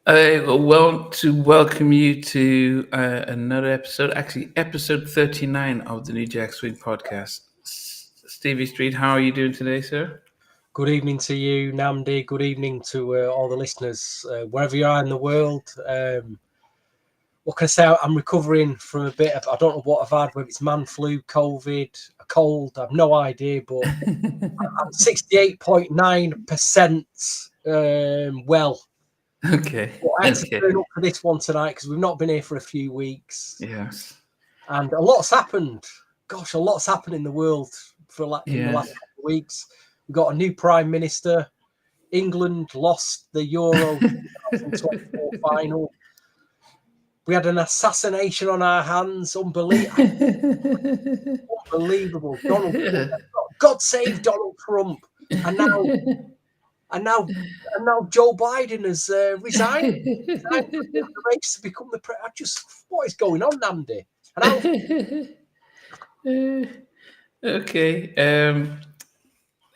I want to welcome you to another episode, actually episode 39 of the New Jack Swing podcast. Stevie Street, how are you doing today, sir? Good evening to you, Nnamdi. Good evening to all the listeners, wherever you are in the world. What can I say? I'm recovering from a bit of, I don't know what I've had, whether it's man flu, COVID, a cold, I've no idea, but I'm 68.9% well. Okay. But I had to Okay. turn up for this one tonight because we've not been here for a few weeks. Yes. And a lot's happened. Gosh, a lot's happened in the world in the last Yes. couple of weeks. We've got a new Prime Minister. England lost the Euro 2024 final. We had an assassination on our hands. Unbelievable. God save Donald Trump. And now Joe Biden has resigned from the race to become the president. What is going on, Nnamdi? Okay.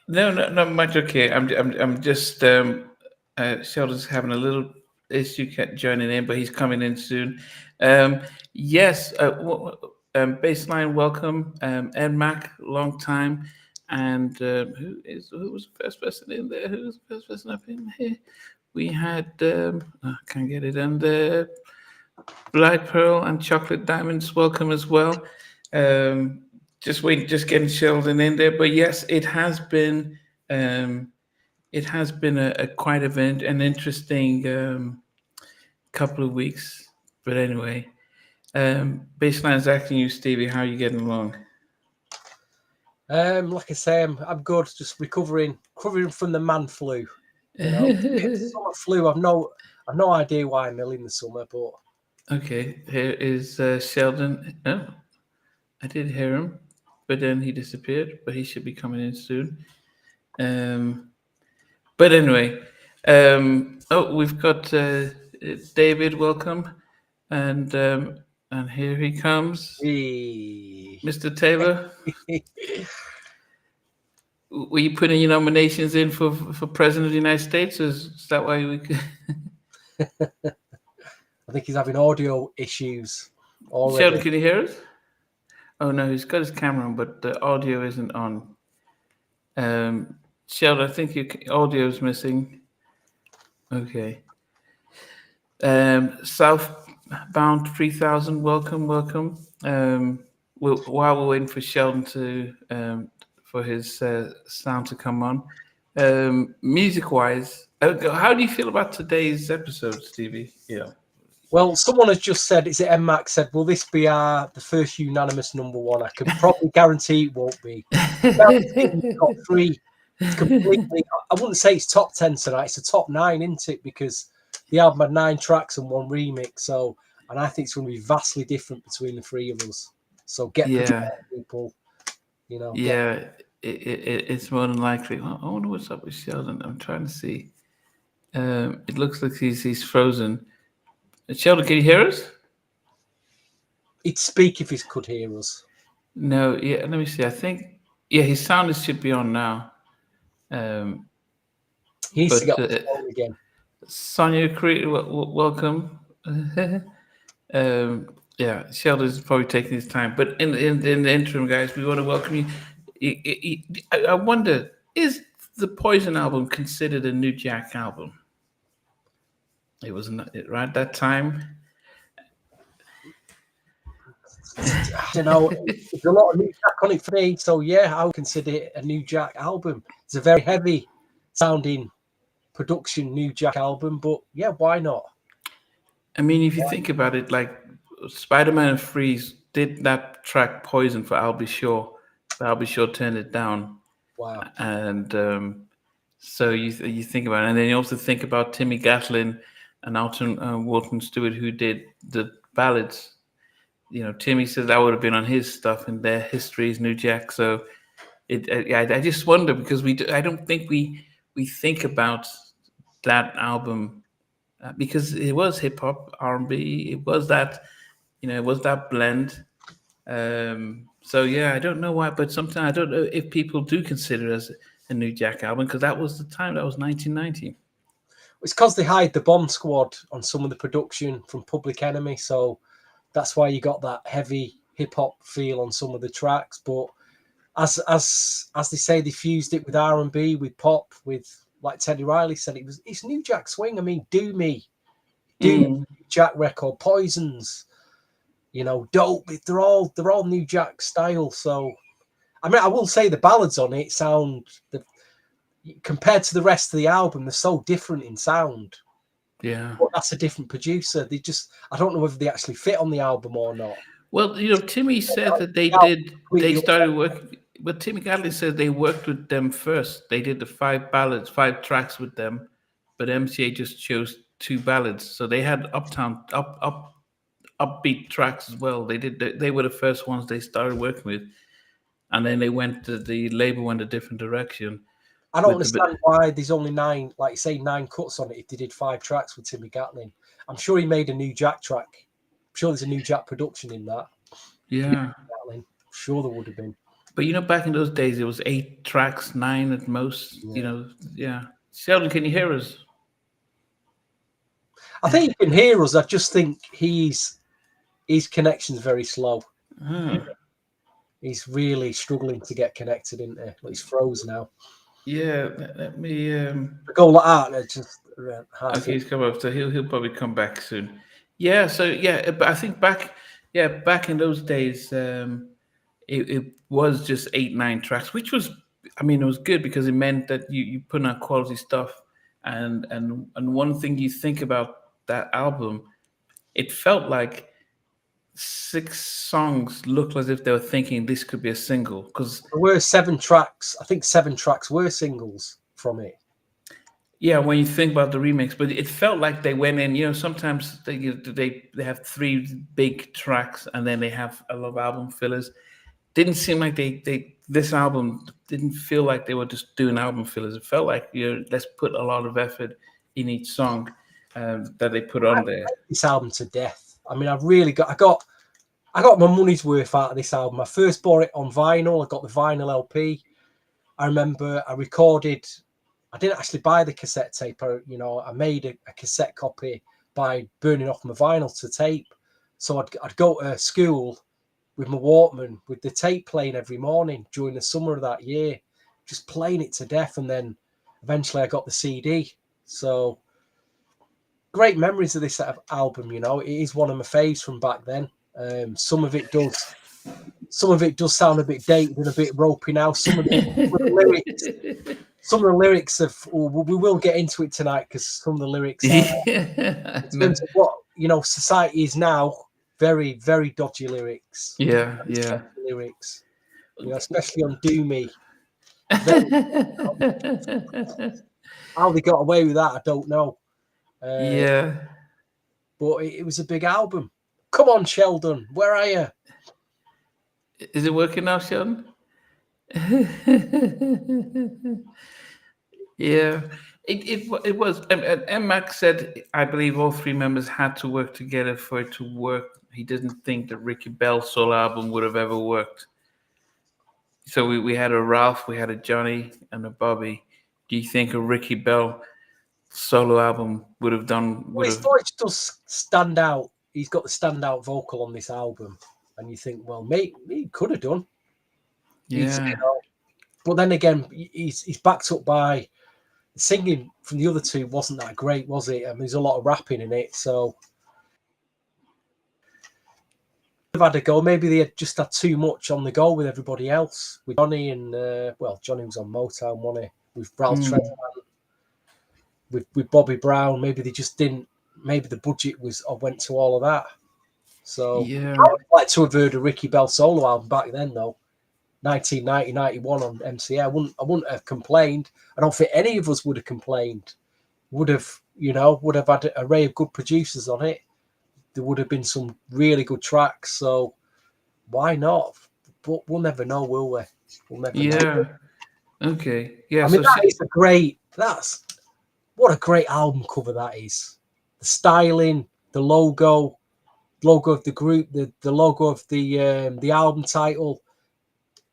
No, not much. Okay. I'm just Sheldon's having a little issue joining in, but he's coming in soon. Yes. Baseline welcome, Ed Mac, long time, and who was the first person in there? Who was the first person up in here? We had I can't get it under Black Pearl and Chocolate Diamonds. Welcome as well. Just getting Sheldon in there. But yes, um, it has been a quite an interesting couple of weeks. But anyway, Baseline's asking you, Stevie, how are you getting along? Like I say, I'm good. Just recovering from the man flu. Summer flu. I've no idea why I'm ill in the summer, but Okay, here is Sheldon. Oh, I did hear him, but then he disappeared. But he should be coming in soon. But anyway, we've got David. Welcome, and here he comes, Mr. Taylor. Were you putting your nominations in for president of the United States? Or is that why we? I think he's having audio issues already. Sheldon, can you hear us? Oh no, he's got his camera on, but the audio isn't on. Sheldon, I think your audio is missing. Okay. Southbound 3000, welcome. While we're waiting for Sheldon to for his sound to come on, music-wise, how do you feel about today's episode, Stevie? Yeah. Well, someone has just said, is it MMAX said, will this be the first unanimous number one? I can probably guarantee it won't be. We've got three completely, I wouldn't say it's top 10 tonight, it's a top 9, isn't it? Because the album had 9 tracks and 1 remix, and I think it's going to be vastly different between the three of us. So get people, Yeah, it's more than likely. I wonder what's up with Sheldon. I'm trying to see. It looks like he's frozen. Sheldon, can you hear us? He'd speak if he could hear us. No, yeah, let me see. I think, his sound should be on now. He needs to get on the phone again. Sonia Cree, welcome. Sheldon's probably taking his time. But in the interim, guys, we want to welcome you. I wonder, is the Poison album considered a New Jack album? It was not right at that time. There's a lot of New Jack on it for me, so yeah, I would consider it a New Jack album. It's a very heavy sounding production New Jack album, but yeah, why not? I mean, if you think about it, like Spider-Man and Freeze did that track Poison for I'll Be Sure, but I'll Be Sure turned it down. Wow. And so you think about it, and then you also think about Timmy Gatlin and Alton Walton Stewart, who did the ballads. Timmy said that would have been on his stuff in their histories, New Jack. So I just wonder, because I don't think we think about that album because it was hip hop, R&B. It was that, it was that blend. So yeah, I don't know why, but sometimes I don't know if people do consider it as a New Jack album, because that was the time, that was 1990. It's because they hired the Bomb Squad on some of the production from Public Enemy, so that's why you got that heavy hip hop feel on some of the tracks. But as they say, they fused it with R&B, with pop, with, like Teddy Riley said, it's New Jack Swing. I mean, Do Me, Jack record, Poisons, you know, Dope. They're all New Jack style. So, I mean, I will say the ballads on it sound, compared to the rest of the album, they're so different in sound. Yeah. But that's a different producer. I don't know whether they actually fit on the album or not. Well, Timmy said that they started working, but Timmy Gatlin said they worked with them first. They did the 5 tracks with them, but MCA just chose 2 ballads. So they had upbeat tracks as well. They were the first ones they started working with, and then the label went a different direction. I don't understand why there's only 9, like you say, 9 cuts on it if they did 5 tracks with Timmy Gatlin. I'm sure he made a New Jack track. I'm sure there's a New Jack production in that. Yeah. I'm sure there would have been. But back in those days, it was 8 tracks, 9 at most. Yeah. Sheldon, can you hear us? I think you can hear us. I just think his connection's very slow. He's really struggling to get connected, isn't he? Well, he's froze now. Yeah, let me go like that. Just okay, he's come up, so he'll probably come back soon. Yeah, so yeah, but I think back in those days, it was just 8, 9 tracks, which was, I mean, it was good because it meant that you put out quality stuff, and one thing you think about that album, it felt like 6 songs looked as if they were thinking this could be a single, because there were 7 tracks. I think 7 tracks were singles from it. Yeah, when you think about the remix, but it felt like they went in. Sometimes they have 3 big tracks and then they have a lot of album fillers. Didn't seem like this album didn't feel like they were just doing album fillers. It felt like let's put a lot of effort in each song that they put on there. This album to death. I mean, I got my money's worth out of this album. I first bought it on vinyl. I got the vinyl LP. I remember I recorded. I didn't actually buy the cassette tape. I made a cassette copy by burning off my vinyl to tape. So I'd go to school with my Walkman with the tape playing every morning during the summer of that year, just playing it to death. And then eventually I got the CD. So great memories of this album. It is one of my faves from back then. Some of it does sound a bit dated and a bit ropey now. Some of the lyrics we will get into it tonight, because some of the lyrics in terms of what society is now, very, very dodgy lyrics. Yeah. Lyrics, especially on Do Me. How they got away with that, I don't know. Yeah, but it was a big album. Come on, Sheldon, where are you? Is it working now, Sheldon? Yeah, it was. And Max said, I believe all 3 members had to work together for it to work. He didn't think the Ricky Bell solo album would have ever worked. So we had a Ralph, we had a Johnny, and a Bobby. Do you think a Ricky Bell solo album would have done? His voice does stand out. He's got the standout vocal on this album, and you think, well, maybe he could have done. Yeah. But then again, he's backed up by the singing from the other 2 wasn't that great, was it? I mean, there's a lot of rapping in it, so they've had a go. Maybe they had just had too much on the go with everybody else. With Johnny and Johnny was on Motown, wasn't he? With Ralph Tresvant, with Bobby Brown. Maybe they just didn't. Maybe the budget went to all of that. So yeah, I would like to have heard a Ricky Bell solo album back then, though. 1990, 91 on MCA. I wouldn't have complained. I don't think any of us would have complained. Would have had an array of good producers on it. There would have been some really good tracks. So why not? But we'll never know, will we? We'll never know. Okay. Yeah. I mean, what a great album cover that is. The styling, the logo of the group, the logo of the album title.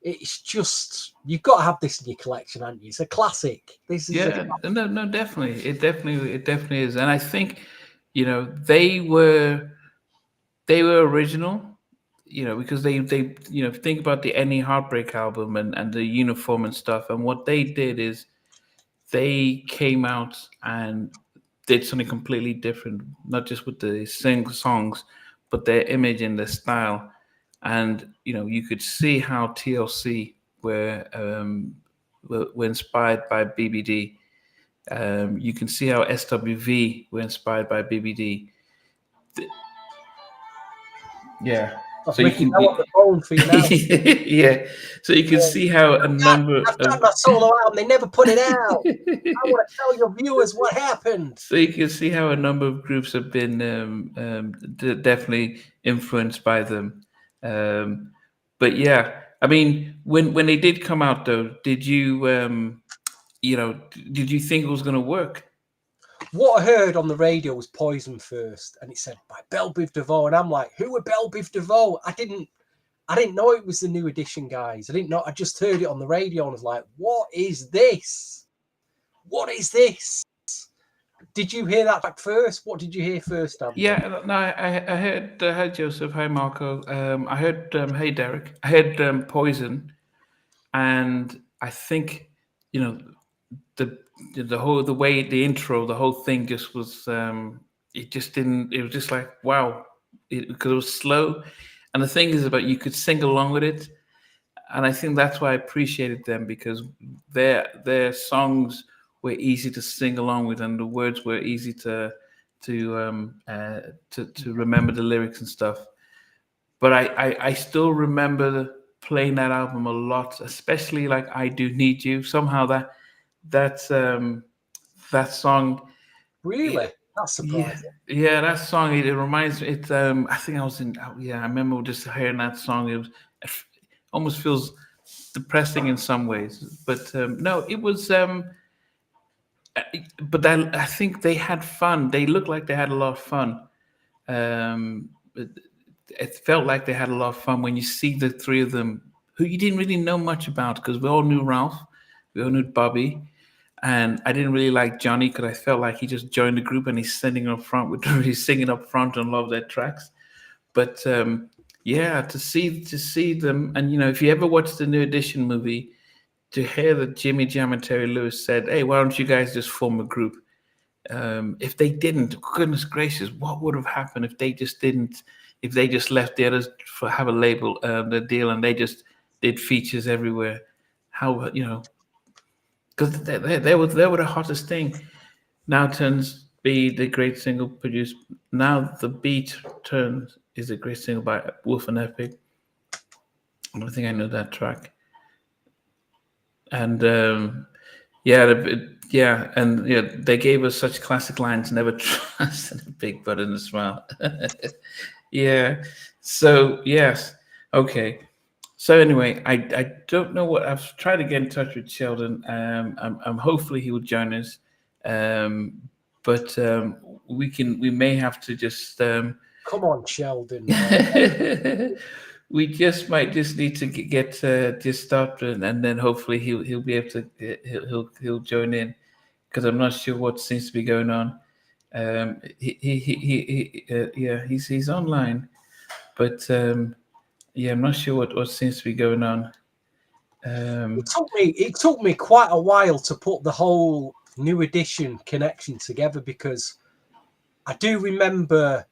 it's just, you've got to have this in your collection, haven't you? It's a classic. This is No, definitely, it definitely is, and I think, you know, they were original, you know, because they you know, think about the Any Heartbreak album and the Uniform and stuff, and what they did is they came out and did something completely different, not just with the songs, but their image and their style. And you know, you could see how TLC were inspired by BBD. You can see how SWV were inspired by BBD. Yeah. So you can, on the phone for you now. yeah. So you can see how a number I've got my solo album. They never put it out. I want to tell your viewers what happened. So you can see how a number of groups have been definitely influenced by them. But yeah, I mean, when they did come out, though, did you you know, did you think it was going to work? What I heard on the radio was Poison first, and it said by Bell Biv DeVoe, and I'm like, who are Bell Biv DeVoe? I didn't know it was the New Edition guys. I didn't know. I just heard it on the radio and was like, what is this? What is this? Did you hear that back first? What did you hear first, Andy? Yeah, no, I heard Joseph. Hi, Marco. I heard Hey, Derek. I heard Poison, and I think, you know, the way the intro, the whole thing just was. It just didn't. It was just like, wow, because it was slow, and the thing is about, you could sing along with it, and I think that's why I appreciated them, because their songs were easy to sing along with, and the words were easy to remember the lyrics and stuff. But I still remember playing that album a lot, especially like I Do Need You. Somehow that song. Really? That's surprising. Yeah, that song. It reminds me. I think I was in. Yeah, I remember just hearing that song. It almost feels depressing in some ways, but no, it was. But I think they had fun. They looked like they had a lot of fun. It felt like they had a lot of fun when you see the three of them, who you didn't really know much about, because we all knew Ralph, we all knew Bobby, and I didn't really like Johnny because I felt like he just joined the group and he's singing up front on a lot of their tracks. But yeah, to see them, and you know, if you ever watch the New Edition movie, to hear that Jimmy Jam and Terry Lewis said, "Hey, why don't you guys just form a group?" If they didn't, goodness gracious, what would have happened if they just didn't? If they just left the others for have a label, the deal, and they just did features everywhere? How, you know? Because they were the hottest thing. Now turns be the great single produced. Now the beat turns is a great single by Wolf and Epic. I don't think I know that track. And yeah, and yeah, they gave us such classic lines. Never trust a big butt in a smile. Yeah. So yes. Okay. So anyway, I don't know what I've tried to get in touch with Sheldon. I'm hopefully he will join us. But we may have to just come on, Sheldon. We might just need to get just started, and then hopefully he'll be able to he'll join in, because I'm not sure what seems to be going on. Yeah, he's online, but yeah, I'm not sure what seems to be going on. It took me quite a while to put the whole New Edition connection together, because I do remember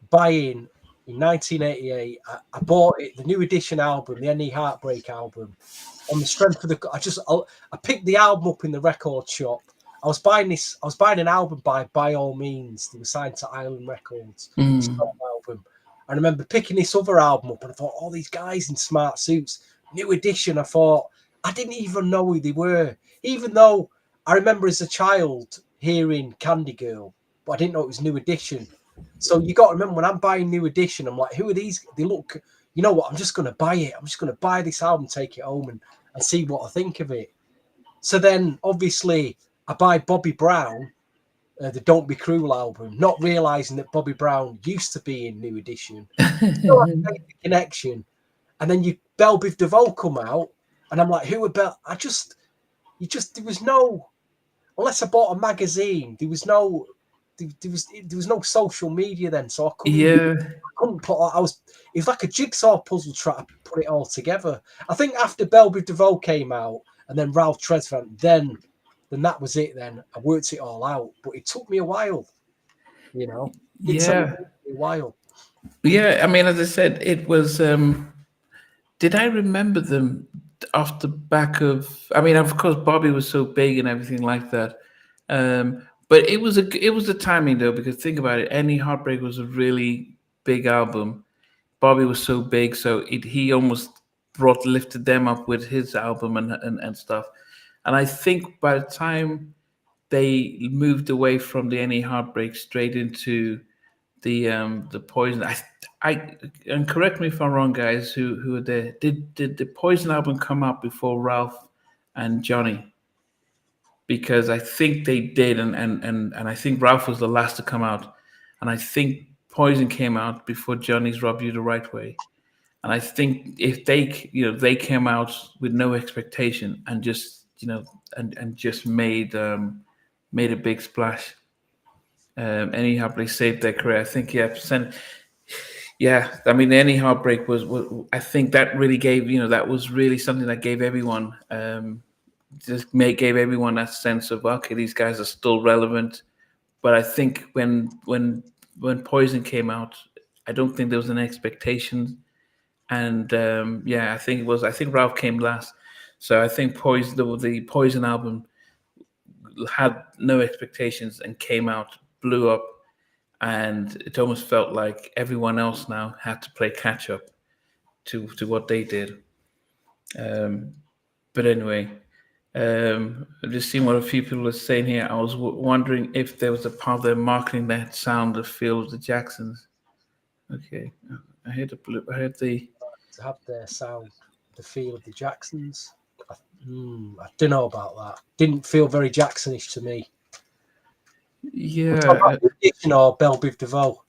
buying in 1988. I bought it, the New Edition album, the Any Heartbreak album, on the strength of I picked the album up in the record shop. I was buying an album by All Means. They were signed to Island Records. Album. I remember picking this other album up, and I thought, all these guys in smart suits, New Edition. I thought, I didn't even know who they were, even though I remember as a child hearing Candy Girl, but I didn't know it was New Edition. So you got to remember, when I'm buying New Edition, I'm like, who are these? They look, you know what? I'm just going to buy it. I'm just going to buy this album, take it home, and see what I think of it. So then, obviously, I buy Bobby Brown, the Don't Be Cruel album, not realizing that Bobby Brown used to be in New Edition. So I made the connection, and then Bell Biv DeVoe come out, And I'm like, who about? There was no, unless I bought a magazine, there was no social media then, so I couldn't put. It was like a jigsaw puzzle trying to put it all together. I think after Bell Biv DeVoe came out, and then Ralph Tresvant, then that was it. Then I worked it all out, but it took me a while. You know, it took me a while. Yeah, I mean, as I said, it was. Did I remember them off the back of? I mean, of course, Bobby was so big and everything like that. But it was the timing though, because think about it. Any Heartbreak was a really big album. Bobby was so big, so he almost lifted them up with his album and stuff. And I think by the time they moved away from the Any Heartbreak straight into the Poison, I and correct me if I'm wrong, guys. Who are there? Did the Poison album come out before Ralph and Johnny? Because I think they did, and I think Ralph was the last to come out, and I think Poison came out before Johnny's Rub You the Right Way. And I think if they came out with no expectation and just and just made a big splash. Any Heartbreak saved their career. I think I mean, Any Heartbreak was I think that really gave that was really something that gave everyone gave everyone that sense of, okay, these guys are still relevant. But I think when Poison came out, I don't think there was an expectation. And I think Ralph came last, so I think the Poison album had no expectations and came out, blew up, and it almost felt like everyone else now had to play catch up to what they did. But anyway, I've just seen what a few people are saying here. I was wondering if there was a part of their marketing that sound the feel of the Jacksons. Okay, I heard the To have their sound, the feel of the Jacksons. I don't know about that. Didn't feel very Jacksonish to me. Yeah. Or Bell Biv DeVoe.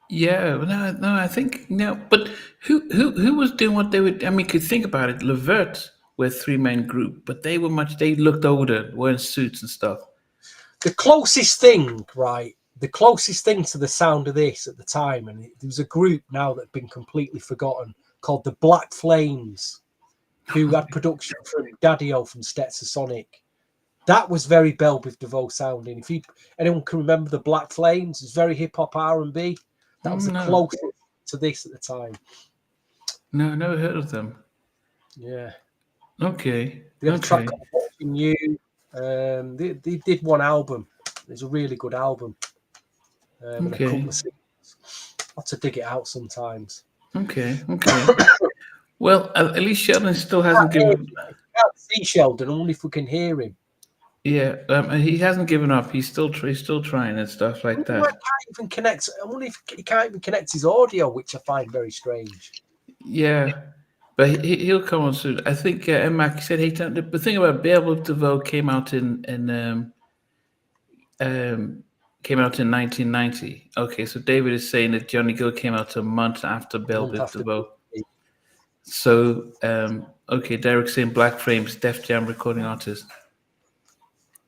Yeah, no, I think no. But who was doing what they would? I mean, could think about it. Levert were a 3-man group, but they looked older, wearing suits and stuff. The closest thing, right? The closest thing to the sound of this at the time, and there was a group now that had been completely forgotten called the Black Flames, who had production from Daddy-O from Stetsasonic. That was very Bell Biv DeVoe sounding. If anyone can remember the Black Flames, it's very hip hop R&B. That was the closest to this at the time. No, I never heard of them. Yeah. Okay. They had a track called Watching You. They did one album. It's a really good album. And a couple of singles. I have to dig it out sometimes. Okay. Well, at least Sheldon still hasn't given. I can't see Sheldon. I wonder if we can hear him. Yeah, he hasn't given up. He's still trying and stuff like that. I can't even connect. I wonder if he can't even connect his audio, which I find very strange. Yeah, but he'll come on soon. I think Mac said the thing about Bell Biv DeVoe came out in 1990. Okay, so David is saying that Johnny Gill came out a month after Bell Biv DeVoe. So okay, Derek's saying Black Frames, Def Jam recording artist.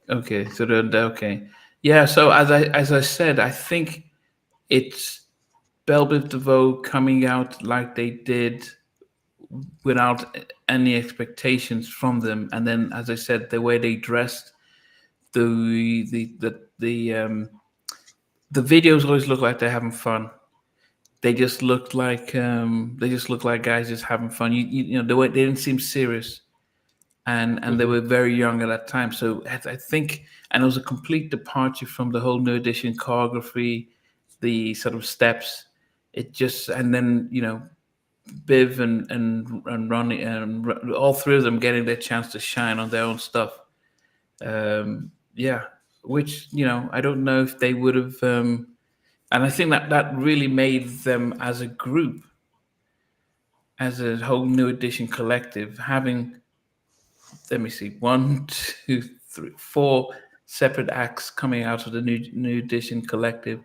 Okay, so okay, yeah. So as I said, I think it's Bell Biv DeVoe coming out like they did, without any expectations from them, and then, as I said, the way they dressed, the videos always look like they're having fun. They just looked like guys just having fun. You know, they didn't seem serious. And they were very young at that time. So I think, and it was a complete departure from the whole New Edition choreography, the sort of steps. It just, and then, Biv and Ronnie, and all three of them getting their chance to shine on their own stuff. Which, I don't know if they would have, and I think that really made them as a group, as a whole New Edition collective, having, let me see, 1, 2, 3, 4 separate acts coming out of the new Edition collective,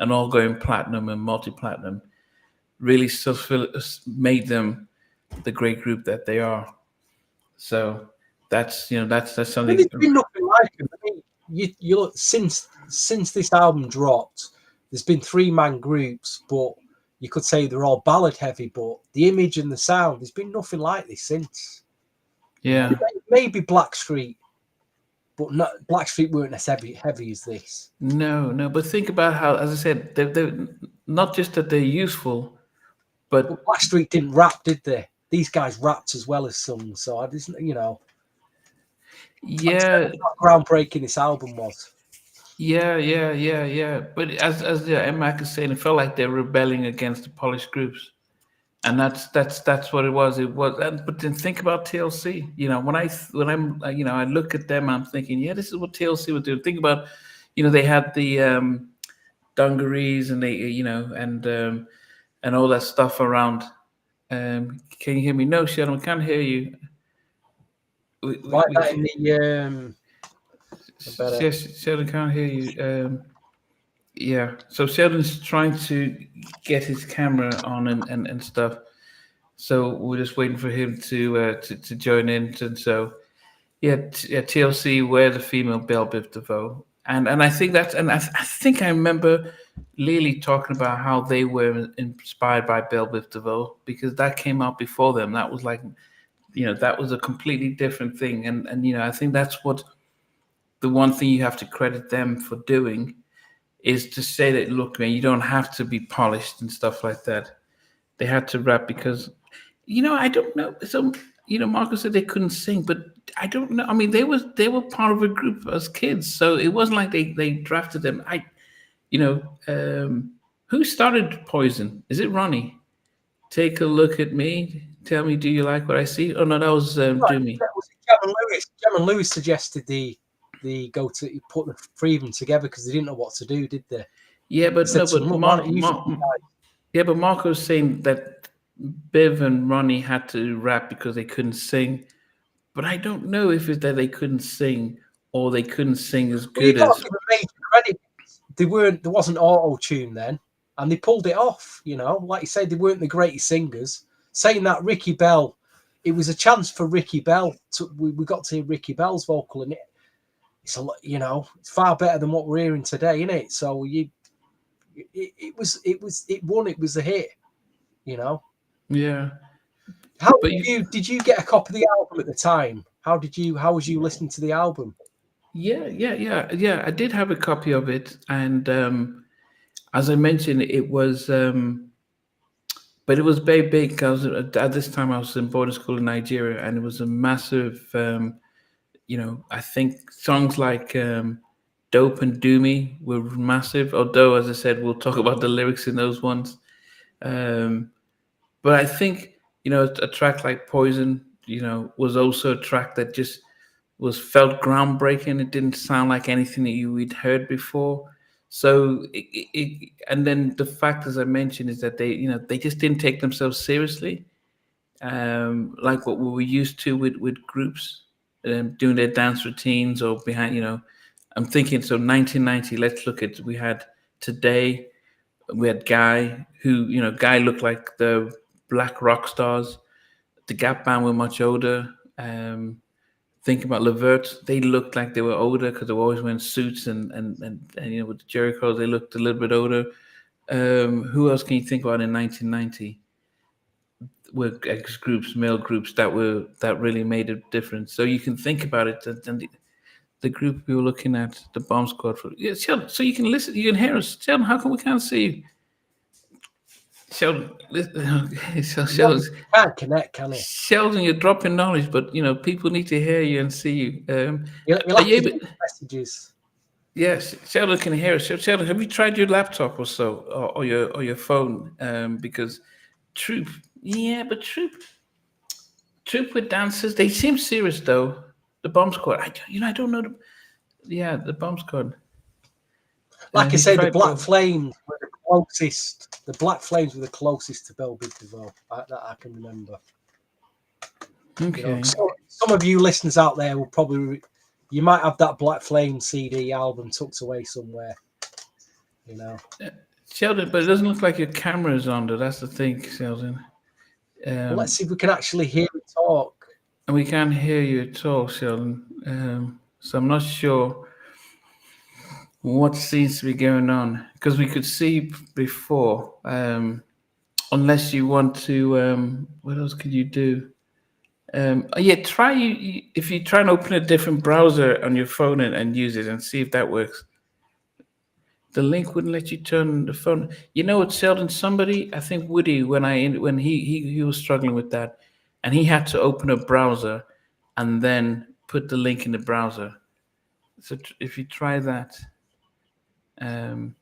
and all going platinum and multi-platinum, really made them the great group that they are. So that's that's I mean, something. there's been nothing like it. I mean, you look since this album dropped, there's been 3-man groups, but you could say they're all ballad heavy. But the image and the sound, there's been nothing like this since. Yeah. Maybe Blackstreet, but not Blackstreet weren't as heavy as this. No. But think about how, as I said, they're not just that they're useful, But but Blackstreet didn't rap, did they? These guys rapped as well as sung. So I just, yeah, how groundbreaking this album was. yeah. But as Mac is saying, it felt like they're rebelling against the polished groups, and that's what it was. It was. But then think about TLC. I look at them, I'm thinking, yeah, this is what TLC would do. Think about, they had the dungarees and they, and all that stuff around. Can you hear me? No, Sheldon, we can't hear you. Like that in the Sheldon can't hear you. Yeah, so Sheldon's trying to get his camera on and stuff. So we're just waiting for him to join in. And so TLC were the female Bell Biv DeVoe, and I think I think I remember Lily talking about how they were inspired by Bell Biv DeVoe because that came out before them. That was like, that was a completely different thing, and I think that's what the one thing you have to credit them for doing is to say that, look, man, you don't have to be polished and stuff like that. They had to rap because, I don't know. So, Marcus said they couldn't sing, but I don't know. I mean, they were part of a group as kids, so it wasn't like they drafted them. Who started Poison? Is it Ronnie? Take a look at me. Tell me, do you like what I see? Oh no, that was Do Me. That was Gavin Lewis. Gavin Lewis suggested the go to put the three of them together because they didn't know what to do, did they? Yeah, but but Marco was saying that Biv and Ronnie had to rap because they couldn't sing. But I don't know if it's that they couldn't sing or they couldn't sing as good as. Give them major credit. There wasn't auto tune then, and they pulled it off. Like you said, they weren't the greatest singers. Saying that, Ricky Bell, it was a chance for Ricky Bell. We got to hear Ricky Bell's vocal in it. It's a lot, it's far better than what we're hearing today, isn't it? So it won. It was a hit. Yeah. Did you get a copy of the album at the time? How was you listening to the album? Yeah. I did have a copy of it, and as I mentioned, it was, but it was very big because at this time I was in boarding school in Nigeria, and it was a massive. I think songs like "Dope" and "Do Me" were massive. Although, as I said, we'll talk about the lyrics in those ones. But I think a track like "Poison," was also a track that just felt groundbreaking. It didn't sound like anything that we'd heard before. So, and then the fact, as I mentioned, is that they just didn't take themselves seriously, like what we were used to with groups doing their dance routines or behind. I'm thinking, so 1990. Let's look at, we had Today. We had Guy, who Guy looked like the black rock stars. The Gap Band were much older. Thinking about Levert, they looked like they were older because they were always wearing suits and with the Jericho, they looked a little bit older. Who else can you think about in 1990? Were ex groups, male groups that really made a difference. So you can think about it. And the group we were looking at, the Bomb Squad. Sheldon, so you can listen, you can hear us. Sheldon, how come we can't see you? Sheldon, Sheldon, can't connect, can it? Sheldon, you're dropping knowledge, but people need to hear you and see you. You'll have to get messages. Yes, Sheldon can hear us. Sheldon, have you tried your laptop or so, or your phone? Because Troop, but Troop with dancers, they seem serious though. The Bomb Squad, I don't know. The Bomb Squad. Like I say, the Black Flames were the closest. The Black Flames were the closest to Bell Biv DeVoe that I can remember. Okay. Some of you listeners out there will probably, you might have that Black Flame CD album tucked away somewhere. Sheldon, but it doesn't look like your camera is on there. That's the thing, Sheldon. Well, let's see if we can actually hear it talk. And we can't hear you at all, Sheldon. So I'm not sure what seems to be going on because we could see before. Unless you want to, what else could you do? Yeah, try if you try and open a different browser on your phone and use it and see if that works. The link wouldn't let you turn the phone. You know what, Sheldon? Somebody, I think Woody, when he was struggling with that, and he had to open a browser and then put the link in the browser. So if you try that, um,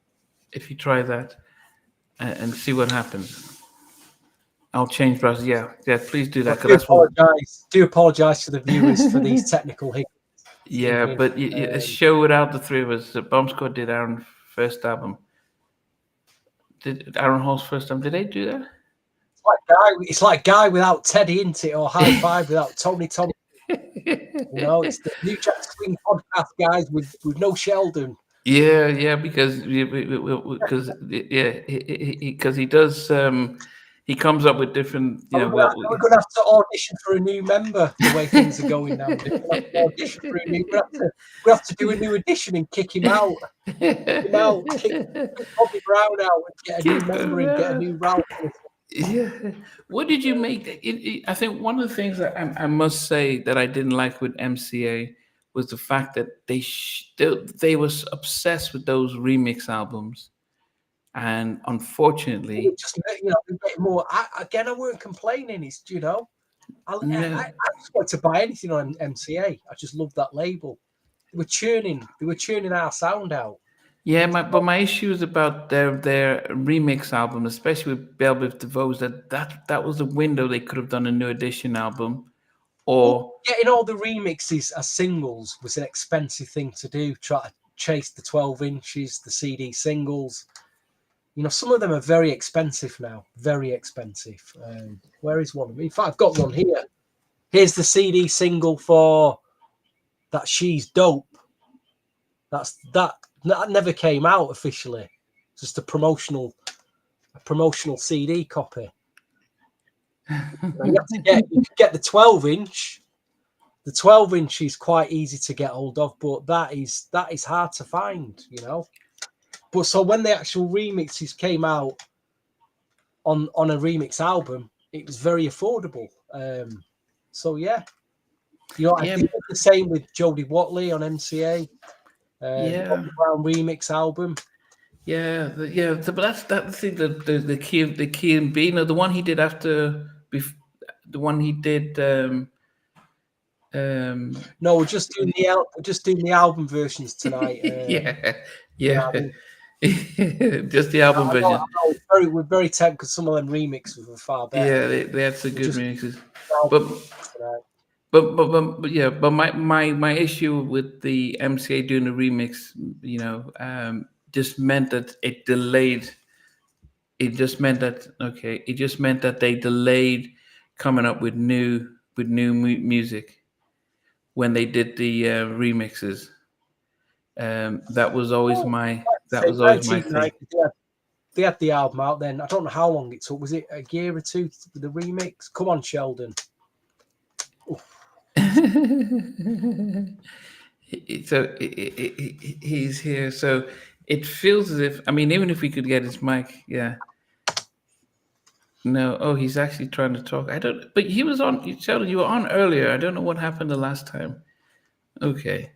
if you try that and see what happens, I'll change browser. Yeah, please do that I because that's what. do apologise to the viewers for these technical hiccups. Yeah, but a show without the three of us. Bomb Squad did Aaron's first album. Did Aaron Hall's first album? Did they do that? It's like Guy without Teddy, isn't it? Or High Five without Tony Tom. It's the New Jack Swing podcast, guys, with no Sheldon. Yeah, because he does. He comes up with different. We're going to have to audition for a new member. The way things are going now, we have to do a new audition and kick him out. Kick Bobby Brown out and get a new member and get a new Ralph. Yeah. What did you make? I think one of the things that I must say that I didn't like with MCA was the fact that they was obsessed with those remix albums, and unfortunately, just get more. I weren't complaining. It's I just wanted to buy anything on MCA. I just loved that label. They were churning our sound out. Yeah, but my issue is about their remix album, especially with Bell Biv DeVoe, that was a window they could have done a new edition album, or getting all the remixes as singles was an expensive thing to do. Try to chase the 12 inches, the CD singles. Some of them are very expensive now. Very expensive. Where is one? In fact, I've got one here. Here's the CD single for that She's Dope. That never came out officially. Just a promotional CD copy. You get the 12-inch. The 12-inch is quite easy to get hold of, but that is hard to find, But so when the actual remixes came out on a remix album, it was very affordable. So yeah. I think it's the same with Jodie Watley on MCA. Bobby Brown remix album. But that's the key and B. The one he did after the one he did. No, we're just doing the album versions tonight. Just the album version. We're very tempted because some of them remixes were far better. Yeah, they had some good remixes. But my issue with the MCA doing the remix, just meant that it delayed. It just meant that they delayed coming up with new music when they did the remixes. That was always my thing. They had the album out then. I don't know how long it took. Was it a year or two for the remix? Come on, Sheldon. So he's here. So it feels as if, even if we could get his mic, yeah. No, he's actually trying to talk. But he was on, Sheldon, you were on earlier. I don't know what happened the last time. Okay.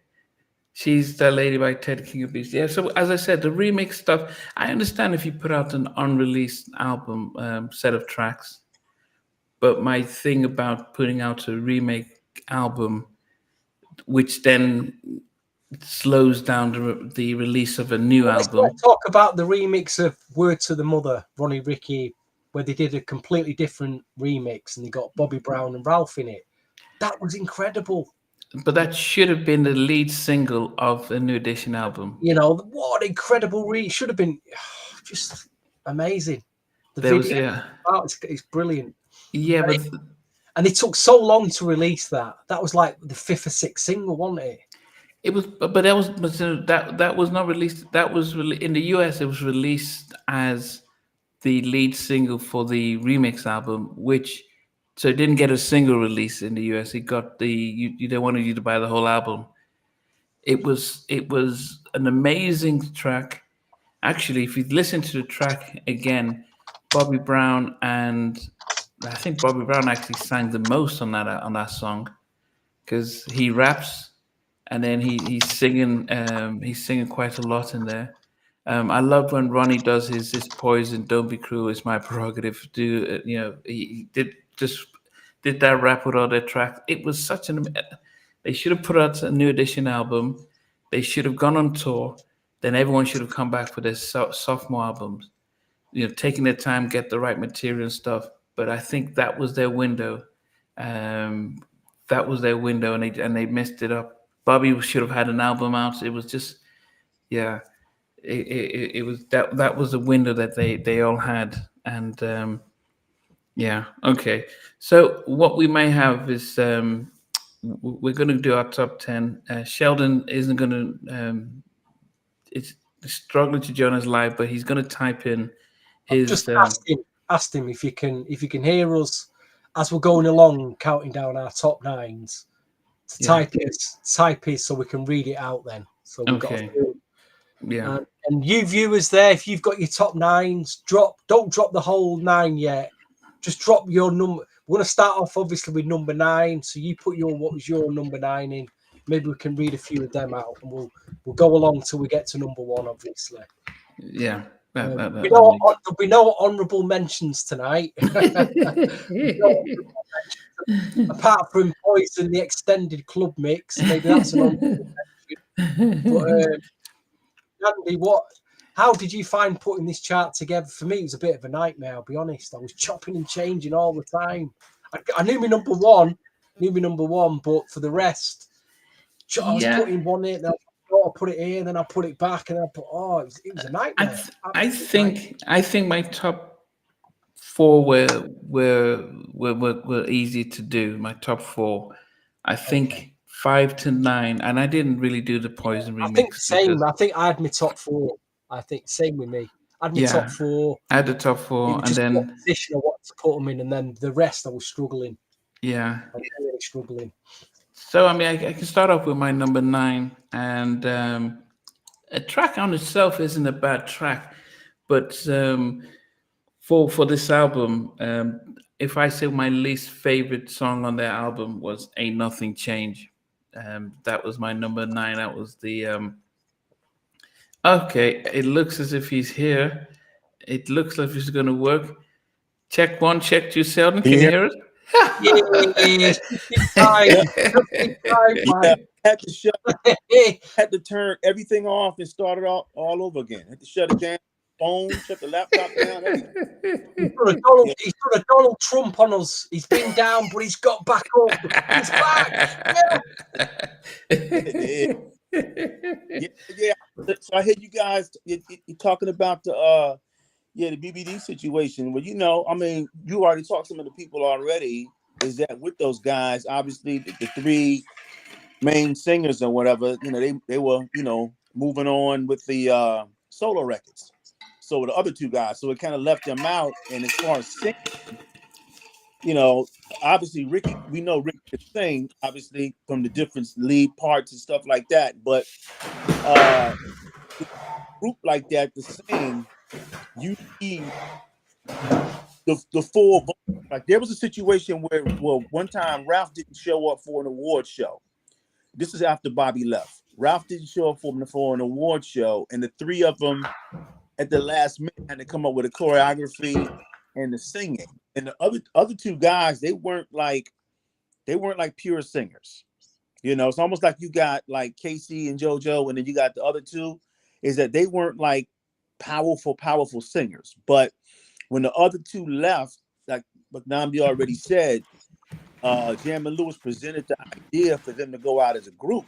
She's the Lady by Ted King of Beats. Yeah, so as I said, the remix stuff, I understand if you put out an unreleased album, set of tracks. But my thing about putting out a remake album, which then slows down the release of a new album. Let's talk about the remix of Word to the Mother, Ronnie Ricky, where they did a completely different remix and they got Bobby Brown and Ralph in it. That was incredible. But that should have been the lead single of a New Edition album. What incredible should have been just amazing. The video, it's brilliant. Yeah, and it took so long to release that. That was like the 5th or 6th single, wasn't it? It was, but that was not released. That was in the US. It was released as the lead single for the remix album, which so it didn't get a single release in the US. It got they wanted you to buy the whole album. It was an amazing track. Actually, if you listen to the track again, Bobby Brown and I think Bobby Brown actually sang the most on that song because he raps and then he's singing quite a lot in there. I love when Ronnie does his poison. Don't be cruel. It's my prerogative. Do he did that rap with all their tracks. It was such an. They should have put out a new edition album. They should have gone on tour. Then everyone should have come back for their sophomore albums. Taking their time, get the right material and stuff. But I think that was their window. Um, that was their window, and they messed it up. Bobby should have had an album out. It was just, yeah, it was that was the window that they all had, and yeah, okay. So what we may have is we're going to do our top 10. Sheldon isn't going to. It's struggling to join us live, but he's going to type in his. Just asked him if you can hear us as we're going along, counting down our top nines. To type his so we can read it out then. So we've got a few. Yeah. And you viewers there, if you've got your top nines, don't drop the whole 9 yet. Just drop your number. We're going to start off obviously with number 9. So you put what was your number 9 in. Maybe we can read a few of them out, and we'll go along till we get to number 1, obviously. Yeah. There'll be no honourable mentions tonight. Apart from Poison, the extended club mix, maybe that's an honourable mention. But Andy, how did you find putting this chart together? For me, it was a bit of a nightmare, I'll be honest. I was chopping and changing all the time. I knew my number one, but for the rest, I was putting one in, then I put it here, then I put it back, and I put, it was a nightmare. I think my top 4 were easy to do. My top 4, I think 5 to 9, and I didn't really do the Poison remix. I think same. I think I had my top 4. I think same with me. I had my top 4. I had the top 4, and then what position I wanted to put them in, and then the rest I was struggling. Yeah, I was really struggling. So I mean, I can start off with my number 9, and a track on itself isn't a bad track, but for this album, if I say my least favorite song on their album was "Ain't Nothing Change," that was my number 9. That was the okay. It looks as if he's here. It looks like it's going to work. Check 1, check 2. Sheldon, can you hear us? Had to turn everything off and start it all over again. Had to shut it down. Phone, shut the laptop down. He's put a Donald Trump on us. He's been down, but he's got back up. He's back. Yeah. So I hear you guys you're talking about the BBD situation. Well, I mean, you already talked to some of the people already. Is that with those guys? Obviously, the 3 main singers or whatever, they were, moving on with the solo records. So the other 2 guys, so it kind of left them out. And as far as singing, obviously Ricky, we know Ricky can sing, obviously from the different lead parts and stuff like that. But a group like that to sing, you need the full. Like there was a situation where, one time Ralph didn't show up for an award show. This is after Bobby left. Ralph didn't show up for an award show, and the 3 of them at the last minute had to come up with a choreography and the singing. And the other 2 guys, they weren't like pure singers. It's almost like you got like Casey and JoJo, and then you got the other 2, is that they weren't like powerful singers. But when the other 2 left, like Nnamdi already said, Jam and Lewis presented the idea for them to go out as a group.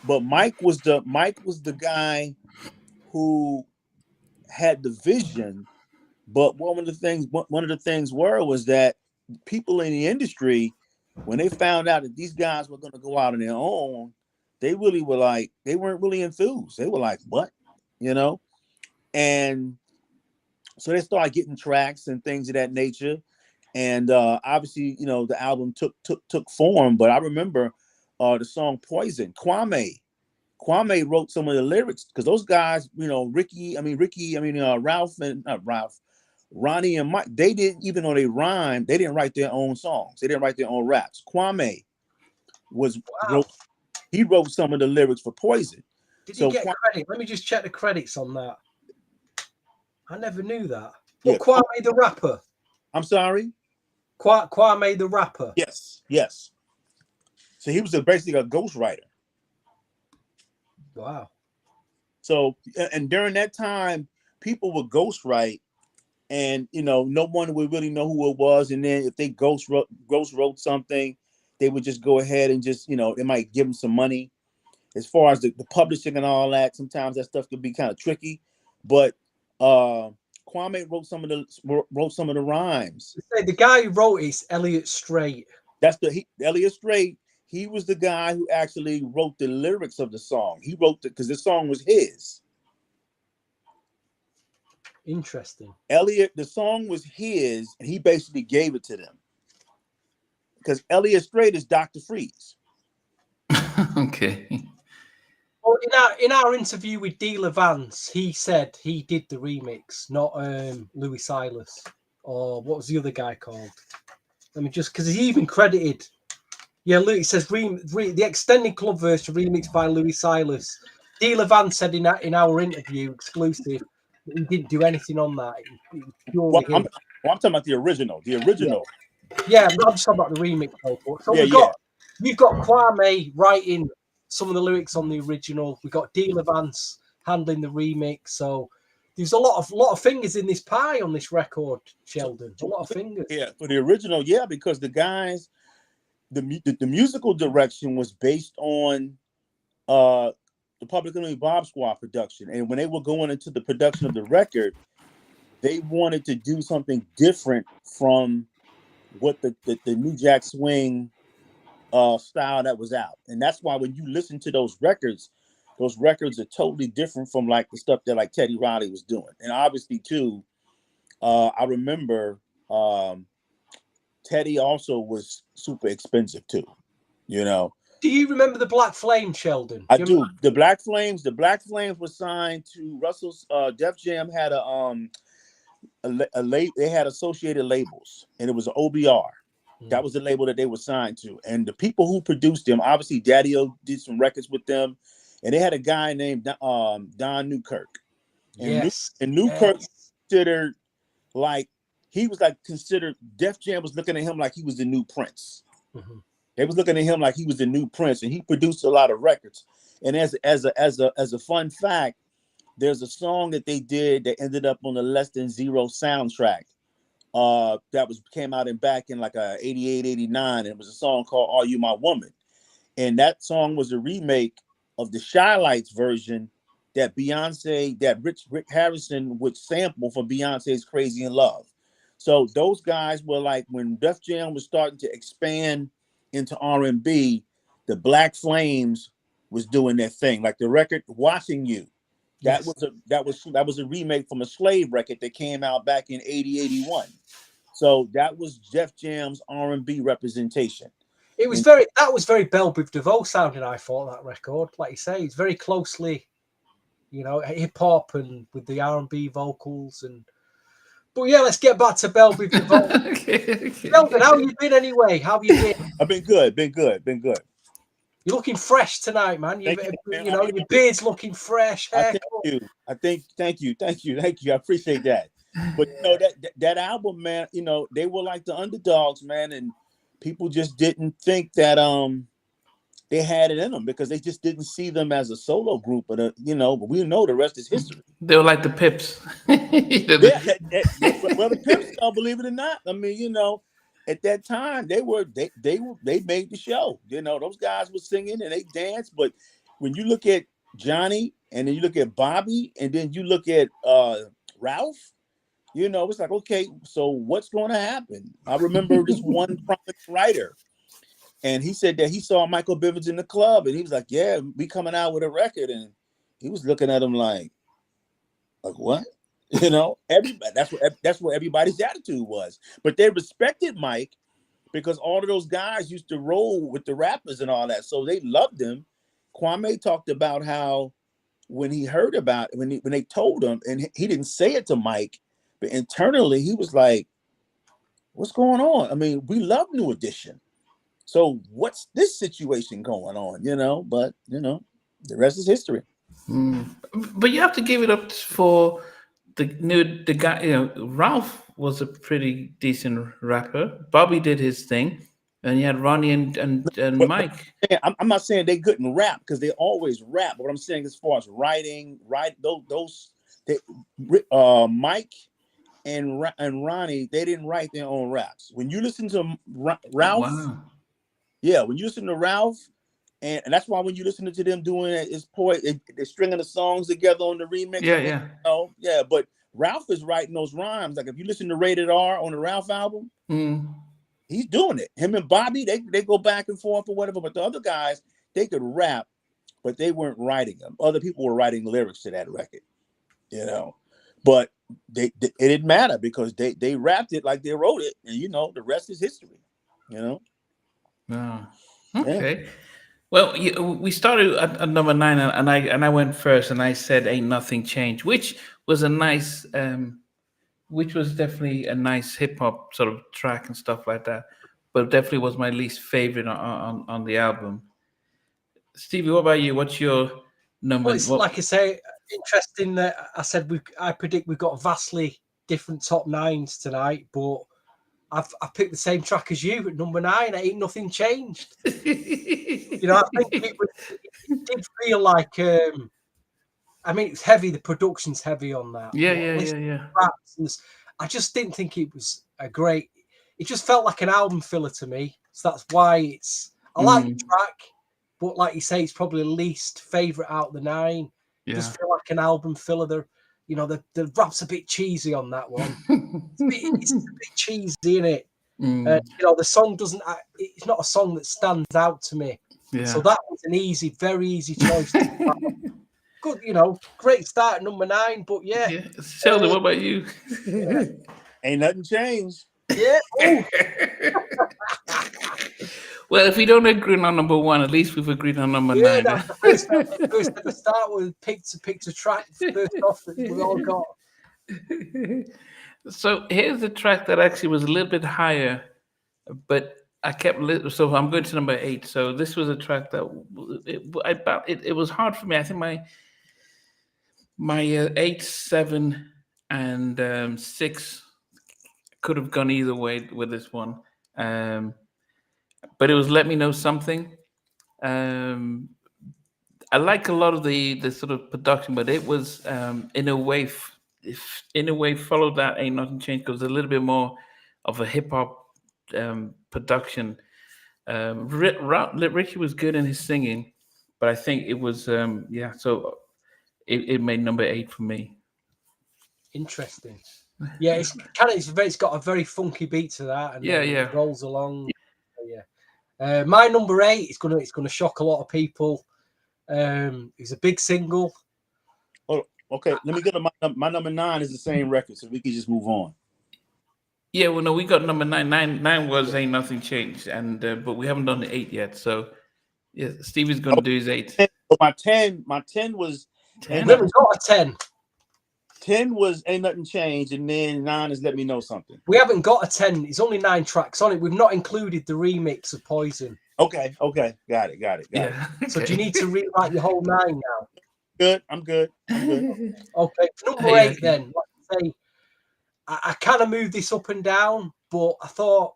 But Mike was the guy who had the vision. But one of the things was that people in the industry, when they found out that these guys were going to go out on their own, they really were like, they weren't really enthused. They were like, what? And So they started getting tracks and things of that nature. And obviously, you know, the album took form. But I remember the song Poison. Kwame wrote some of the lyrics because those guys, you know, Ralph and not Ralph, Ronnie and Mike, they didn't, even though they rhymed, they didn't write their own songs. They didn't write their own raps. Kwame he wrote some of the lyrics for Poison. Did he get credit? Let me just check the credits on that. I never knew that. Well, yeah. Kwame the rapper. I'm sorry? Kwame the rapper. Yes. So he was basically a ghostwriter. Wow. So, and during that time, people would ghostwrite, and you know, no one would really know who it was. And then if they ghost wrote something, they would just go ahead and just, you know, they might give them some money. As far as the publishing and all that, sometimes that stuff could be kind of tricky. But Kwame wrote some of the rhymes. The guy who wrote it is Elliot Strait. That's Elliot Strait. He was the guy who actually wrote the lyrics of the song. He wrote because the song was his. Interesting. Elliot, the song was his, and he basically gave it to them. Because Elliot Strait is Dr. Freeze. Okay. Well, in our interview with Dealer Vance, he said he did the remix, not Louis Silas, or what was the other guy called? Let me just, because he's even credited. Yeah, look, it says the extended club version remixed by Louis Silas. Dealer Vance said in our interview exclusive that he didn't do anything on that. It was purely him. I'm talking about the original. Yeah, I'm just talking about the remix. So we've got Kwame writing some of the lyrics on the original. We've got Dealer Vance handling the remix. So there's a lot of fingers in this pie on this record, Sheldon. A lot of fingers. Yeah, for the original, yeah, because the guys, the musical direction was based on the Public Enemy Bob Squad production. And when they were going into the production of the record, they wanted to do something different from what the New Jack Swing style that was out. And that's why when you listen to those records are totally different from like the stuff that like Teddy Riley was doing. And obviously too, I remember Teddy also was super expensive too, you know. Do you remember the Black Flames, Sheldon? I do. The Black Flames were signed to Russell's Def Jam had they had associated labels, and it was an OBR. That was the label that they were signed to. And the people who produced them, obviously Daddy-O did some records with them, and they had a guy named Don Newkirk. And Newkirk considered considered Def Jam was looking at him like he was the new Prince. Mm-hmm. They was looking at him like he was the new Prince, and he produced a lot of records. And as a fun fact, there's a song that they did that ended up on the Less Than Zero soundtrack. That came out back in like 88, 89. And it was a song called Are You My Woman? And that song was a remake of the Shy Lights version that Rick Harrison would sample from Beyonce's Crazy in Love. So those guys were like, when Def Jam was starting to expand into R&B, the Black Flames was doing their thing. Like the record Watching You. That was a remake from a Slave record that came out back in 80, 81. So that was Def Jam's R&B representation. That was very Bell Biv DeVoe sounding, I thought, that record. Like you say, it's very closely, you know, hip hop and with the R&B vocals But yeah, let's get back to Bell Biv DeVoe. Okay. Sheldon, how you been anyway? How have you been? I've been good. You're looking fresh tonight, man. Your beard's looking fresh. Thank you. I appreciate that. But you know that album, man. You know they were like the underdogs, man, and people just didn't think that they had it in them because they just didn't see them as a solo group. But we know the rest is history. They were like the Pips. Well, the Pips, believe it or not. I mean, you know. At that time, they made the show. You know, those guys were singing and they danced. But when you look at Johnny and then you look at Bobby and then you look at Ralph, you know, it's like, okay, so what's going to happen? I remember this one prominent writer, and he said that he saw Michael Bivins in the club, and he was like, "Yeah, we coming out with a record," and he was looking at him like what? You know, everybody. That's what everybody's attitude was. But they respected Mike because all of those guys used to roll with the rappers and all that, so they loved him. Kwame talked about how when he heard about it, when they told him, and he didn't say it to Mike, but internally he was like, "What's going on? I mean, we love New Edition. So what's this situation going on?" You know, but you know, the rest is history. But you have to give it up for the guy. You know, Ralph was a pretty decent rapper. Bobby did his thing, and you had Ronnie and But Mike. I'm not saying they couldn't rap because they always rap. But what I'm saying as far as writing, Mike and Ronnie, they didn't write their own raps. When you listen to Ralph, Wow. yeah, when you listen to Ralph, and that's why when you listen to them doing it, it's they're stringing the songs together on the remix. Yeah, yeah. Oh, yeah, but Ralph is writing those rhymes. Like if you listen to Rated R on the Ralph album, he's doing it. Him and Bobby, they go back and forth or whatever. But the other guys, they could rap, but they weren't writing them. Other people were writing lyrics to that record, you know. But it didn't matter because they rapped it like they wrote it, and you know the rest is history, you know. Okay. Yeah. Well, we started at number 9, and I went first, and I said "Ain't Nothing Changed," which was a nice, which was definitely a nice hip hop sort of track and stuff like that. But definitely was my least favorite on the album. Stevie, what about you? What's your number? Well, it's like I say, interesting that I said I predict we've got vastly different top 9s tonight, but I picked the same track as you at number 9. Ain't Nothing Changed. You know, I think it did feel like. I mean, it's heavy. The production's heavy on that. Yeah. I just didn't think it was a great. It just felt like an album filler to me. So that's why it's. I like the track, but like you say, it's probably the least favorite out of the 9. It does feel like an album filler. The rap's a bit cheesy on that one. It's a bit cheesy, isn't it? You know, the song doesn't. It's not a song that stands out to me. Yeah. So that was an very easy choice. Good, you know, great start at number 9, but yeah. Sheldon, what about you? Ain't Nothing Changed. Yeah. Well, if we don't agree on number 1, at least we've agreed on number 9. That's the first ever start with picked a track first off that we all got. So here's the track that actually was a little bit higher, but I kept so I'm going to number 8. So this was a track that it was hard for me. I think my 8, 7, and 6 could have gone either way with this one. But it was Let Me Know Something. I like a lot of the sort of production, but it was in a way followed that Ain't Nothing Changed because a little bit more of a hip hop production. Ricky was good in his singing, but I think it was so it made number 8 for me. Interesting. Yeah, it's got a very funky beat to that, and it rolls along. Yeah. My number 8 is gonna shock a lot of people. It's a big single. Oh, okay. Let me get my number 9 is the same record, so we can just move on. Yeah, well, no, we got number 9. Nine was Ain't Nothing Changed, and but we haven't done the 8 yet. So, yeah, Stevie's going to do his 8. My 10 was 10. We haven't got a 10. 10 was Ain't Nothing Changed, and then 9 is Let Me Know Something. We haven't got a 10. It's only 9 tracks on it. We've not included the remix of Poison. Okay. Got it. Yeah. So do you need to rewrite your whole 9 now? Good. I'm good. Okay. Number 8 then. Like I say, I kind of moved this up and down, but I thought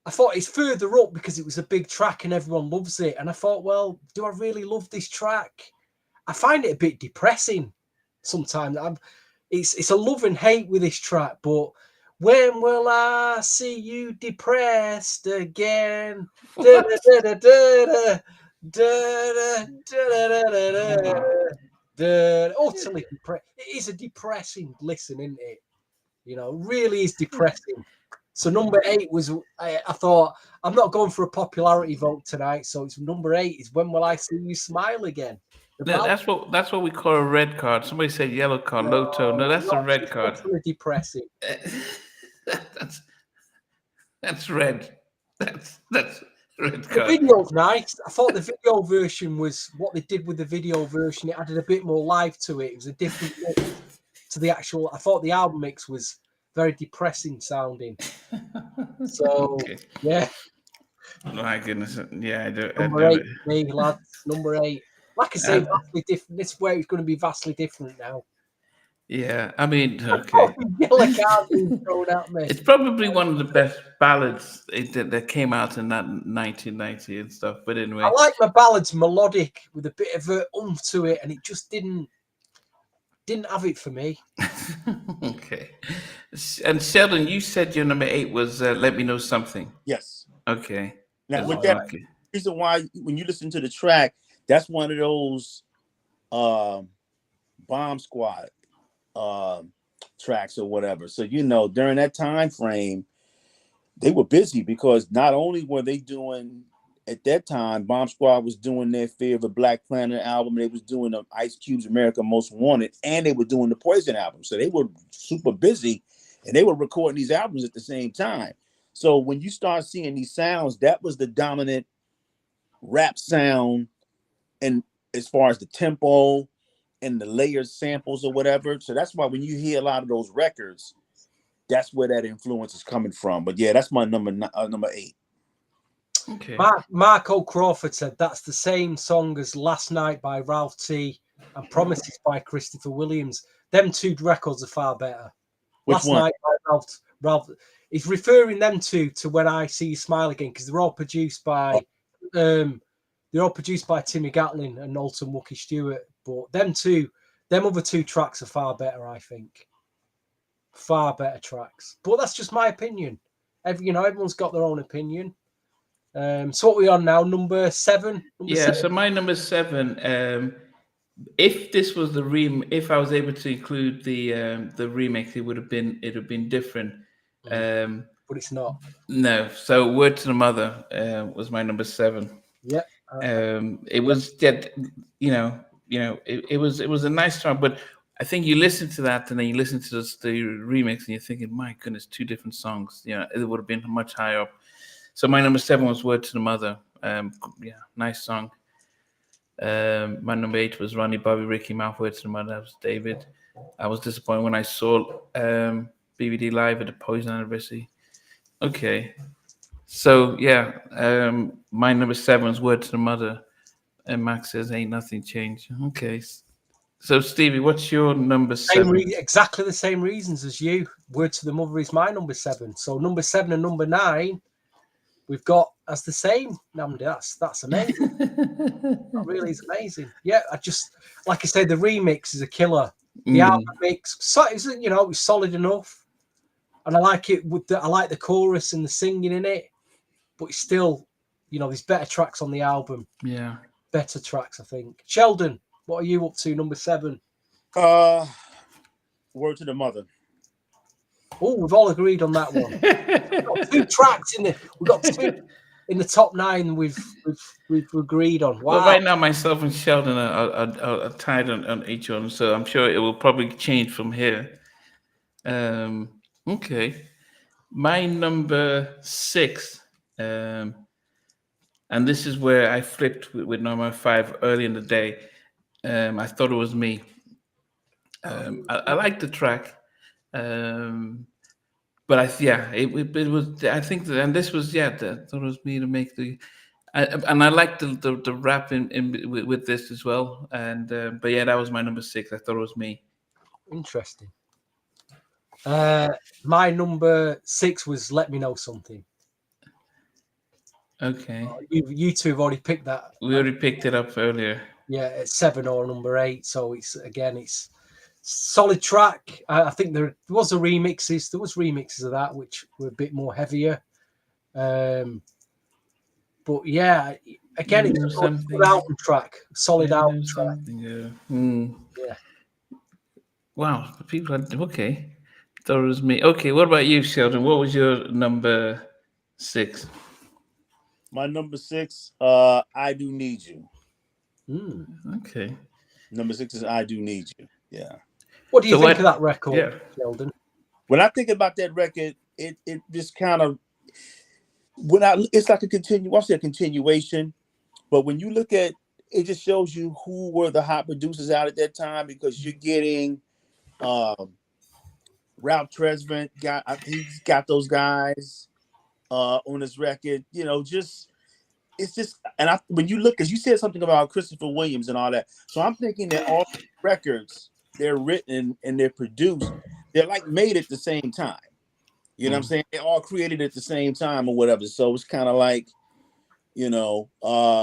it's further up because it was a big track and everyone loves it. And I thought, well, do I really love this track? I find it a bit depressing sometimes. It's a love and hate with this track, but when will I see you depressed again? Utterly depressed. It is a depressing listen, isn't it? You know, really is depressing. So number 8 was, I thought, I'm not going for a popularity vote tonight. So it's number 8 is When Will I See You Smile Again? The No, ballad, that's what we call a red card. Somebody said yellow card, low tone. No, that's a not red card. especially depressing. that's red. That's red The card. video's nice. I thought the video version was what they did with the video version. It added a bit more life to it. It was a different mix to the actual. I thought the album mix was very depressing sounding. So Okay. yeah, My goodness. Yeah, I do. number 8 for me, lads. Number 8. Like I say, Uh, vastly different. This is where it's going to be vastly different now. Yeah, I mean, okay. Yellow card being thrown at me. It's probably one of the best ballads that came out in that 1990 and stuff. But anyway, I like my ballads melodic with a bit of a oomph to it, and it just didn't have it for me. okay. And Sheldon, you said your number 8 was "Let Me Know Something." Yes. Okay. Now with that, Okay. reason why when you listen to the track, that's one of those Bomb Squad tracks or whatever. So during that time frame, they were busy because not only were they doing at that time, Bomb Squad was doing their Fear of a Black Planet album, they was doing the Ice Cube's America Most Wanted, and they were doing the Poison album. So they were super busy, and they were recording these albums at the same time. So when you start seeing these sounds, that was the dominant rap sound, and as far as the tempo and the layered samples or whatever. So that's why when you hear a lot of those records, that's where that influence is coming from. But yeah, that's my number 8. Okay. Marco Crawford said that's the same song as Last Night by Ralph T and Promises by Christopher Williams. Them two records are far better. Which Last one? Night by Ralph. He's referring them to When I See You Smile Again, because they're all produced by Timmy Gatlin and Knowlton Wookie Stewart. But them other two tracks are far better, I think. Far better tracks. But that's just my opinion. Everyone's got their own opinion. So what are we on now? Number 7? So my number 7, if this was if I was able to include the remix, it would have been different. But it's not. No. So Word to the Mother was my number 7. Yep. It was it was a nice song, but I think you listen to that and then you listen to the remix and you're thinking, my goodness, 2 different songs. It would have been much higher up. So my number 7 was Word to the Mother. Nice song. My number 8 was Ronnie Bobby Ricky Mouth, Word to the Mother. That was David. I was disappointed when I saw BBD live at the Poison anniversary. Okay. So my number 7 was Word to the Mother. And Max says, ain't nothing changed. Okay. So Stevie, what's your number 7? Exactly the same reasons as you. Word to the Mother is my number 7. So number 7 and number 9, we've got as the same. Nnamdi, that's amazing. That really is amazing. Yeah, I just, like I said, the remix is a killer. The album mix, it was solid enough, and I like it. I like the chorus and the singing in it, but it's still, there's better tracks on the album. Yeah, better tracks, I think. Sheldon, what are you up to? Number 7. Word to the Mother. Oh, we've all agreed on that one. We've got 2 tracks in there. We've got 2 in the top 9. We've agreed on. Wow. Well, right now myself and Sheldon are tied on each one, so I'm sure it will probably change from here. Okay, my number 6, and this is where I flipped with number 5 early in the day. I thought it was Me. I like the track. But it was. I think that, and this was I thought it was Me to make the, and I liked the rap with this as well. And but that was my number 6. I thought it was Me. Interesting. My number 6 was Let Me Know Something. Okay. You two have already picked that. We already picked it up earlier. Yeah, it's 7 or number 8. So it's solid track. I think there was remixes. There was remixes of that which were a bit more heavier. But yeah, again, it's a good album track. Solid album track. Yeah. Wow, people are okay. That was Me. Okay, what about you, Sheldon? What was your number 6? My number 6, I Do Need You. Okay. Number 6 is I Do Need You. Yeah. What do you So think what- of that record, yeah. Sheldon? When I think about that record, it just kind of it's like a continuation. But when you look at it, just shows you who were the hot producers out at that time, because you're getting Ralph Tresvant he's got those guys on his record. You know, just it's just, and when you look, because you said something about Christopher Williams and all that, so I'm thinking that all records they're written and they're produced, they're like made at the same time. You know what I'm saying? They're all created at the same time or whatever. So it's kind of like, you know,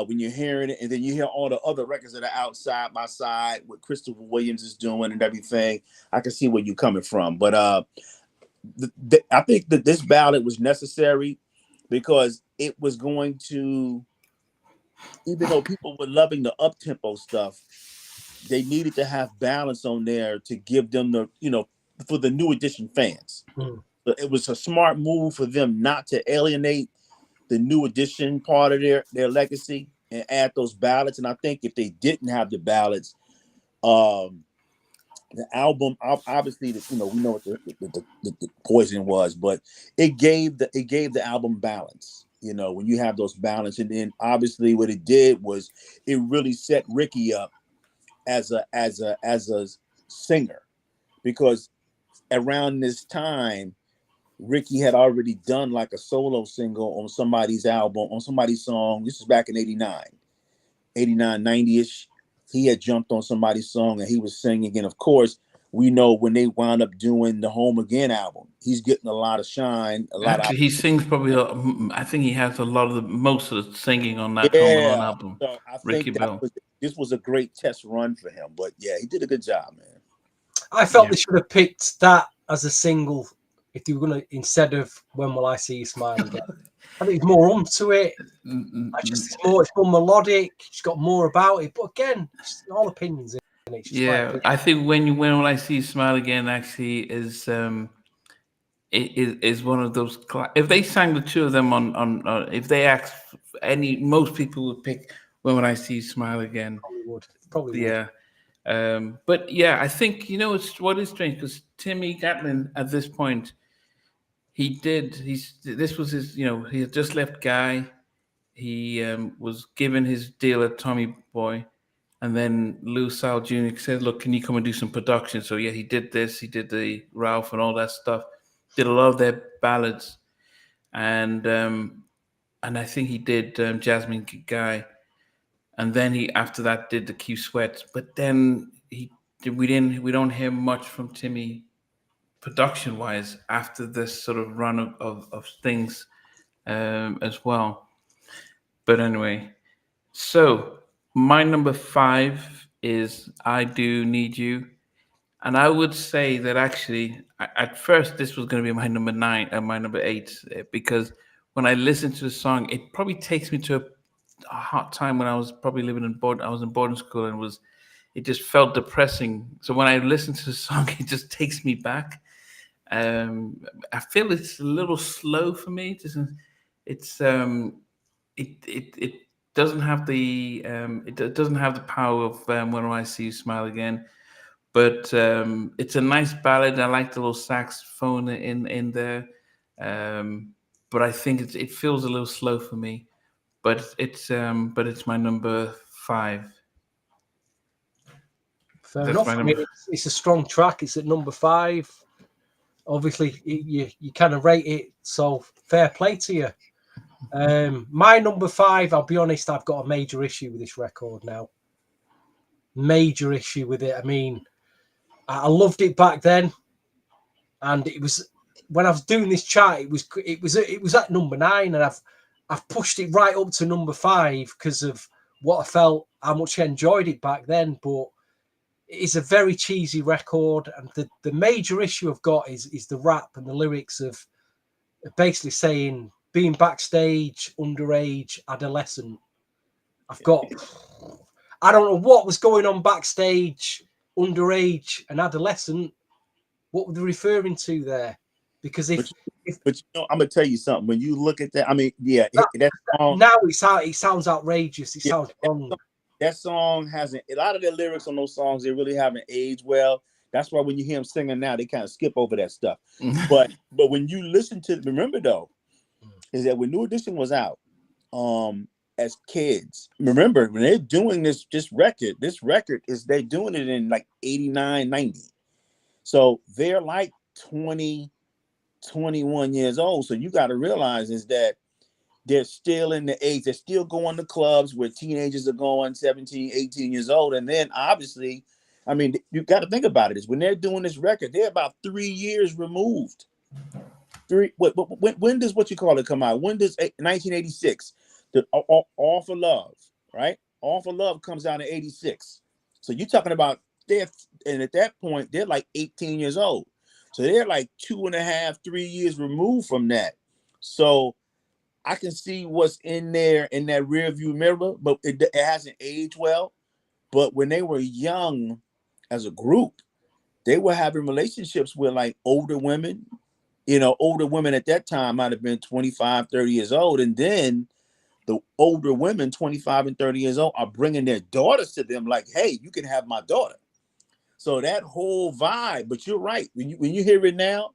when you're hearing it, and then you hear all the other records that are out side by side, what Christopher Williams is doing and everything. I can see where you're coming from, but I think that this ballad was necessary because it was going to, even though people were loving the up-tempo stuff, they needed to have balance on there to give them the, you know, for the New Edition fans. So it was a smart move for them not to alienate the New Edition part of their legacy and add those ballads. And I think if they didn't have the ballads, the album, obviously, you know, we know what the Poison was, but it gave the album balance. You know, when you have those balance, and then obviously what it did was it really set Ricky up as a singer, because around this time Ricky had already done like a solo single on somebody's album, on somebody's song. This is back in 89, 90-ish. He had jumped on somebody's song and he was singing. And of course, we know when they wound up doing the Home Again album, he's getting a lot of shine. Actually, he sings probably. I think he has a lot of most of the singing on that Home Alone album. So I Ricky think Bell. This was a great test run for him. But yeah, he did a good job, man. I felt they should have picked that as a single if they were going to, instead of When Will I See You Smile Again. I think it's more onto it. It's more melodic. It's got more about it. But again, it's all opinions in it. Yeah, I think when Will I See You Smile Again actually is one of those. If they sang the two of them on if they asked most people would pick When Will I See You Smile Again. Probably would. Yeah. But yeah, I think, you know, what is strange, because Timmy Gatlin at this point, this was his, you know, he had just left Guy. He was given his deal at Tommy Boy, and then Lou Sal Jr. said, look, can you come and do some production? So yeah, he did this, he did the Ralph and all that stuff, did a lot of their ballads, and I think he did Jasmine Guy. And then he, after that, did the Q Sweat. But then we don't hear much from Timmy production wise after this sort of run of things as well. But anyway, so my number 5 is I Do Need You. And I would say that actually, at first, this was going to be my number 9 and my number 8, because when I listen to the song, it probably takes me to a hot time when I was probably living in boarding school, and it just felt depressing. So when I listen to the song, it just takes me back. I feel it's a little slow for me. It doesn't have the it doesn't have the power of When Will I See You Smile Again, but it's a nice ballad. I like the little saxophone in there, but I think it feels a little slow for me. But it's my number 5. Fair enough. I mean, it's a strong track. It's at number 5. Obviously, you kind of rate it, so fair play to you. My number 5, I'll be honest, I've got a major issue with this record now. Major issue with it. I mean, I loved it back then, and it was when I was doing this chart. It was at number 9, and I've pushed it right up to number 5 because of what I felt, how much I enjoyed it back then. But it's a very cheesy record, and the major issue I've got is the rap and the lyrics of basically saying being backstage, underage, adolescent. I don't know what was going on backstage, underage, and adolescent. What were they referring to there? Because but you know, I'm gonna tell you something. When you look at that, I mean, yeah, now it sounds outrageous. It sounds wrong. that song hasn't. A lot of the lyrics on those songs, they really haven't aged well. That's why when you hear them singing now, they kind of skip over that stuff. But when you listen to, remember though, is that when New Edition was out, as kids, remember when they're doing this record is they're doing it in like 89, 90. So they're like 20, 21 years old. So you got to realize is that they're still in the age, they're still going to clubs where teenagers are going 17, 18 years old. And then obviously, I mean, you got to think about it is when they're doing this record, they're about 3 years removed. When does what you call it come out? When does 1986? The All for Love, right? All for Love comes out in 86. So you're talking about and at that point, they're like 18 years old. So they're like 2.5, 3 years removed from that. So I can see what's in there in that rear view mirror, but it hasn't aged well. But when they were young as a group, they were having relationships with like older women. You know, older women at that time might have been 25, 30 years old. And then the older women, 25 and 30 years old, are bringing their daughters to them like, hey, you can have my daughter. So that whole vibe, but you're right. When you hear it now,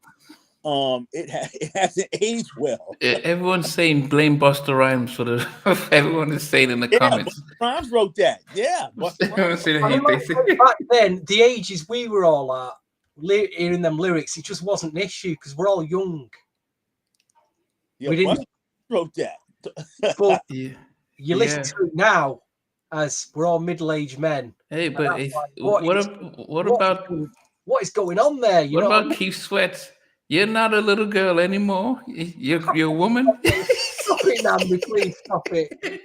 it hasn't aged well. Everyone's saying blame Busta Rhymes for the. Everyone is saying in the comments. Busta Rhymes wrote that. Yeah, Busta Rhymes. Back then, the ages we were all at, hearing them lyrics, it just wasn't an issue because we're all young. Yeah, we didn't Busta wrote that. But you listen to it now, as we're all middle-aged men. Hey, but what about what is going on there? You know what about Keith Sweat? You're not a little girl anymore. You're a woman. Stop it, Nnamdi, please stop it.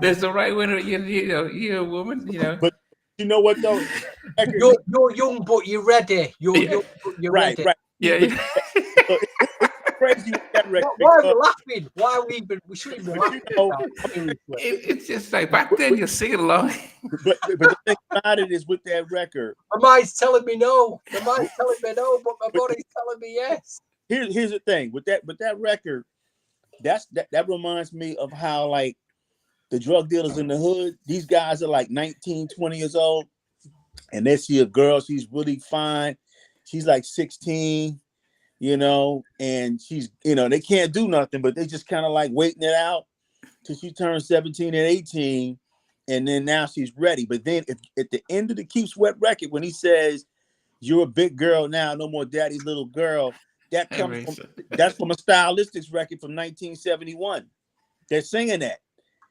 There's a right winner. You're a woman. You know. But you know what though? You're young, but you're ready. You're young, but you're ready. Right. Yeah. Crazy with that record. Why are you laughing? Why are we shouldn't be laughing. It's just like back then you're singing along. But the thing about it is with that record, my mind's telling me no. My mind's telling me no, but my body's telling me yes. Here's the thing with that record, that reminds me of how like the drug dealers in the hood, these guys are like 19, 20 years old, and they see a girl, she's really fine, she's like 16. You know, and she's, you know, they can't do nothing, but they just kind of like waiting it out till she turns 17 and 18. And then now she's ready. But then if, at the end of the Keith Sweat record, when he says, you're a big girl now, no more daddy's little girl, that's from a Stylistics record from 1971. They're singing that.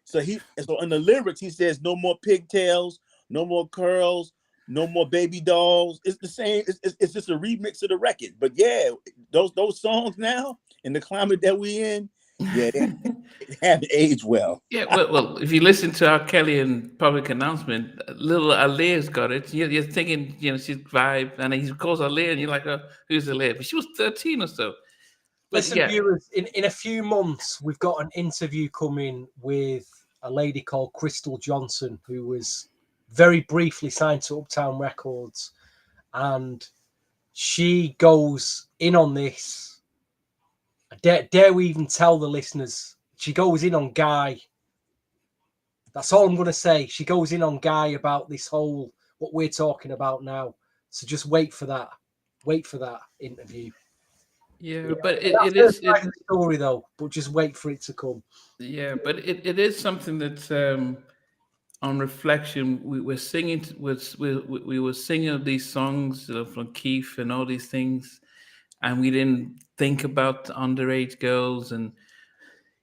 So in the lyrics, he says, no more pigtails, no more curls, no more baby dolls. It's the same. It's just a remix of the record. But yeah, those songs now in the climate that we in, yeah, they haven't aged well. Yeah, well, if you listen to R. Kelly and Public Announcement, little Aaliyah's got it. You're thinking, she's vibe, and he calls Aaliyah, and you're like, oh, who's Aaliyah? But she was 13 or so. But listen, viewers, in a few months, we've got an interview coming with a lady called Crystal Johnson, who was very briefly signed to Uptown Records, and she goes in on this. Dare we even tell the listeners? She goes in on Guy. That's all I'm going to say. She goes in on Guy about this whole, what we're talking about now. So just wait for that. Wait for that interview. Yeah, but it is a story though. But just wait for it to come. Yeah, but it is something that's on reflection. We were singing. We were singing these songs from Keith and all these things, and we didn't think about underage girls and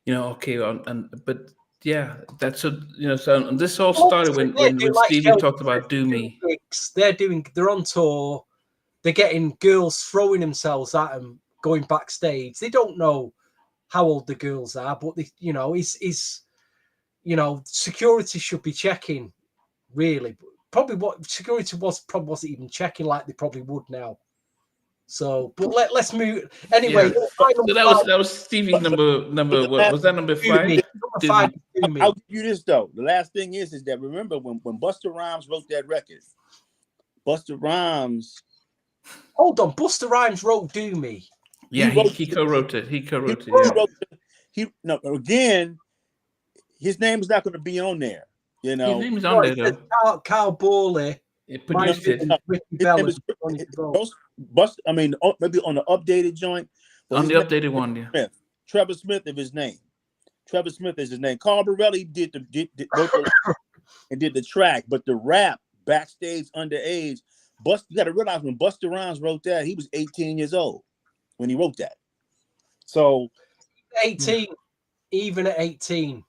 but yeah, that's a So this all started when Stevie talked about "Do Me." They're on tour. They're getting girls throwing themselves at them, going backstage. They don't know how old the girls are, but they, security should be checking. Really, probably what security wasn't even checking like they probably would now. So, but let's move anyway. Yeah. So that was Stevie's number. What was that? Number 5. I'll give you this though. The last thing is that remember when Busta Rhymes wrote that record. Busta Rhymes. Hold on, Busta Rhymes wrote "Do Me." Yeah, he co-wrote it. Again, his name is not going to be on there. You His know, name is on there though. Carl Bowley. It produced it Ricky his Bell name and is Nnamdi Okoye. I mean, maybe on the updated joint. But on his the name updated is one. Yeah. Smith. Trevor Smith is his name. Trevor Smith is his name. Carl Borelli did wrote the and did the track, but the rap backstage underage. You got to realize when Busta Rhymes wrote that, he was 18 years old when he wrote that. So 18, even at 18.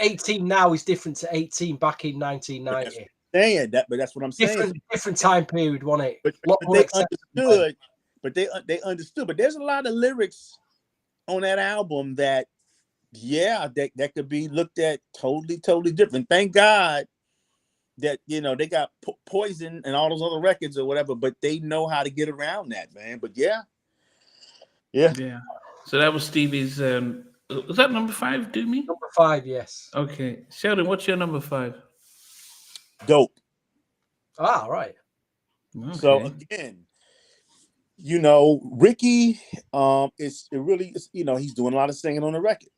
18 now is different to 18 back in 1990. saying that, but that's what I'm saying. Different time period, wasn't it? But they understood. But they understood. But there's a lot of lyrics on that album that, yeah, that could be looked at totally different. Thank God that they got Poison and all those other records or whatever, but they know how to get around that, man. But yeah. So that was Stevie's. Was that number 5? Do me number 5, yes. Okay, Sheldon, what's your number 5? Dope. Ah, right. Okay. So again, Ricky, he's doing a lot of singing on the record.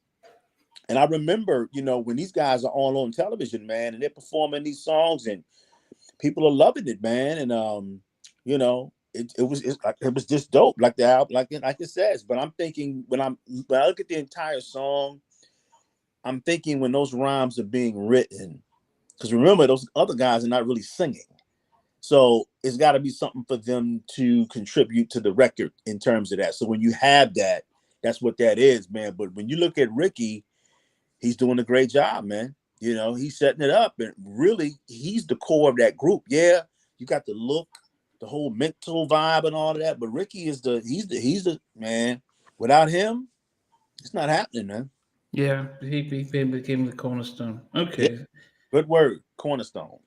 And I remember, when these guys are all on television, man, and they're performing these songs and people are loving it, man. And it was just dope, like the album, like it says. But I'm thinking when I look at the entire song, I'm thinking when those rhymes are being written, because remember, those other guys are not really singing. So it's got to be something for them to contribute to the record in terms of that. So when you have that, that's what that is, man. But when you look at Ricky, he's doing a great job, man. He's setting it up, and really, he's the core of that group. Yeah, you got the look, the whole mental vibe, and all of that. But Ricky is he's the man. Without him, it's not happening, man. Yeah, he became the cornerstone. Okay. Yeah. Good word, cornerstone.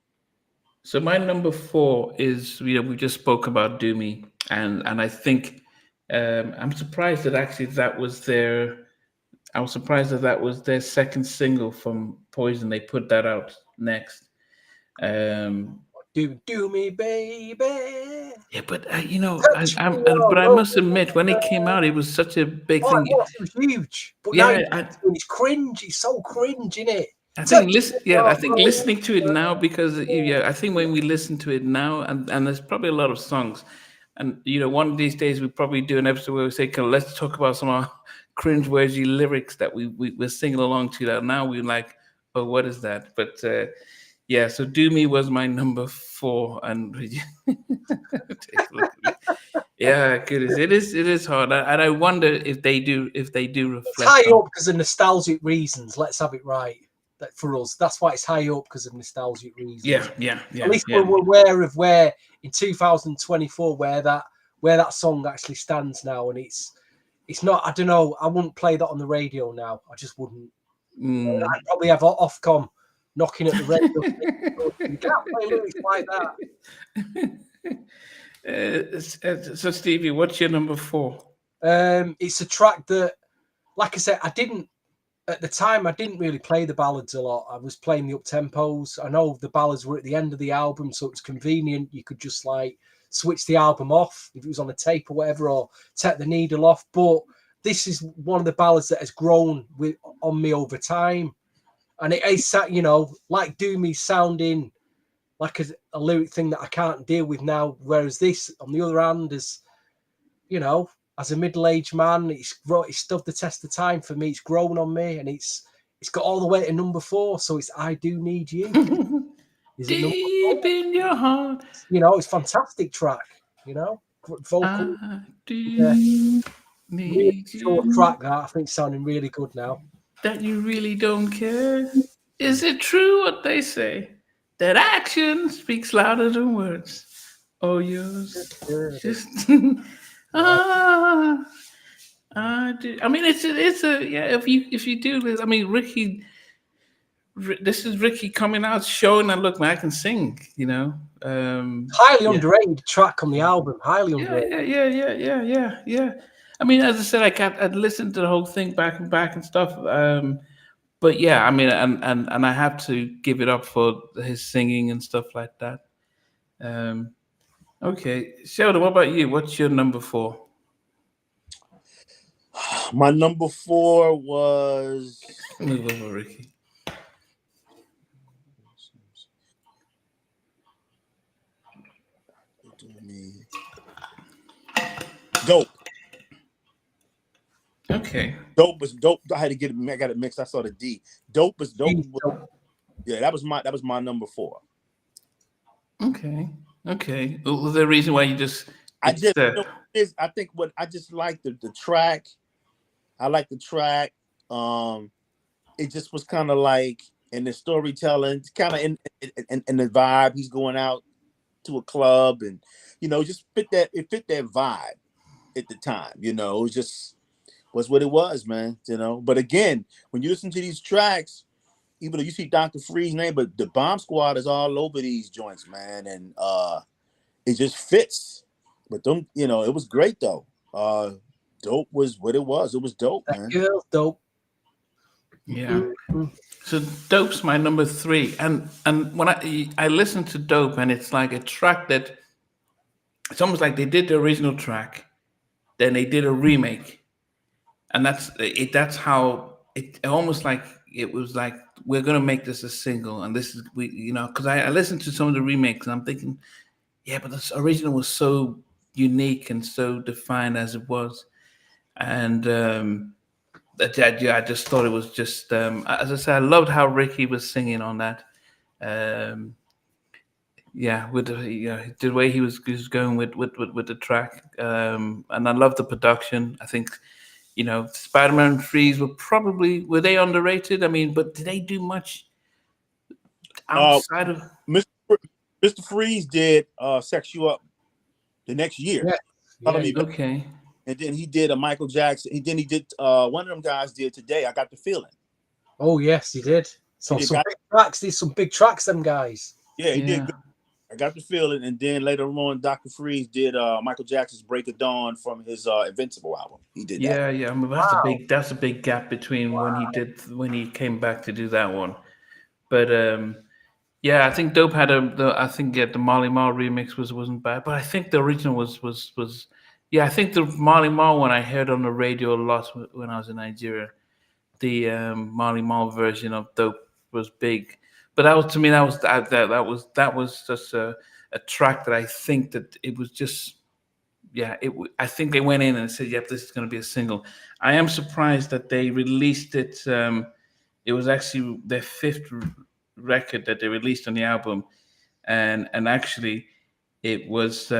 So my number 4 is, we just spoke about Do Me, and I think I'm surprised that actually that was their. I was surprised that was their second single from Poison. They put that out next. Do me, baby. Yeah, but I must admit, when it came out, it was such a big thing. It was huge. But Yeah, now it's cringe. It's so cringe, isn't it? I think listening to it now, because I think when we listen to it now, and there's probably a lot of songs, and one of these days we'll probably do an episode where we say, let's talk about some of our cringe-worthy lyrics that we're singing along to that now we're like, oh, what is that? But yeah, so Do Me was my number 4, and take a look at me. Yeah, goodness, it is hard, and I wonder if they do reflect. It's high up because of nostalgic reasons. Let's have it right. That for us, that's why it's high up, because of nostalgic reasons. Yeah. At least we're aware of where in 2024 where that song actually stands now, and it's not. I don't know. I wouldn't play that on the radio now. I just wouldn't. I'd probably have Ofcom knocking at the radio. You can't play lyrics like that. So Stevie, what's your number 4? It's a track that, like I said, at the time I didn't really play the ballads a lot. I was playing the up tempos. I know the ballads were at the end of the album, so it's convenient. You could just like switch the album off if it was on a tape or whatever, or take the needle off. But this is one of the ballads that has grown on me over time, and it is, like Do Me sounding like a lyric thing that I can't deal with now. Whereas this, on the other hand, is, as a middle-aged man, it's stood the test of time for me. It's grown on me, and it's got all the way to number 4. So it's I Do Need You. Deep in your heart. It's a fantastic track. Vocal. I do need really short you. track that I think it's sounding really good now. That you really don't care. Is it true what they say? That action speaks louder than words. Oh, yours. Just I do. I mean, it's a yeah. If you do this, I mean, Ricky. This is Ricky coming out showing that, look, man, I can sing. Highly underrated track on the album. Highly underrated. Yeah. I mean, as I said, I'd listened to the whole thing back and stuff. But yeah, I mean, and I have to give it up for his singing and stuff like that. Okay, Sheldon, what about you? What's your number 4? My number 4 was move over, Ricky. Dope. Okay. Dope was dope. I had to get it. I got it mixed. I saw the D. Dope was dope. Yeah, that was my number 4. Okay. Okay. Was there a reason why you just? I just I think what I just like the track. I like the track. It just was kind of like in the storytelling, kind of in the vibe. He's going out to a club, and just fit that vibe at the time. It was what it was, man. But again, when you listen to these tracks, even though you see Dr. Free's name, but the Bomb Squad is all over these joints, man, and it just fits. But them, it was great though. Dope was what it was. It was dope, man. Girl, dope. Yeah. So Dope's my number 3, and when I listen to Dope, and it's like a track that it's almost like they did the original track, then they did a remake, and that's it. That's how it almost like it was like we're gonna make this a single, and this is because I listened to some of the remakes, and I'm thinking, yeah, but the original was so unique and so defined as it was, and. I just thought it was just, as I said, I loved how Ricky was singing on that. With the way he was going with the track, and I love the production. I think, Spider-Man Freeze were they underrated? I mean, but did they do much outside of Mr. Freeze did Sex You Up the next year? Okay. And then he did a Michael Jackson. And then he did one of them guys did Today. I Got the Feeling. Oh yes, he did. So some big tracks. These some big tracks. Them guys. Yeah, he did. I Got the Feeling, and then later on, Dr. Freeze did Michael Jackson's Break of Dawn from his Invincible album. He did that. Yeah. I mean, that's a big gap between when he came back to do that one, but I think Dope had the Marley Marl remix wasn't bad, but I think the original was. I think the Marley Marl one I heard on the radio a lot when I was in Nigeria. The Marley Marl version of Dope was big, but that was just a track that I think that it was just I think they went in and said, "Yep, this is going to be a single." I am surprised that they released it. It was actually their 5th record that they released on the album, and actually it was.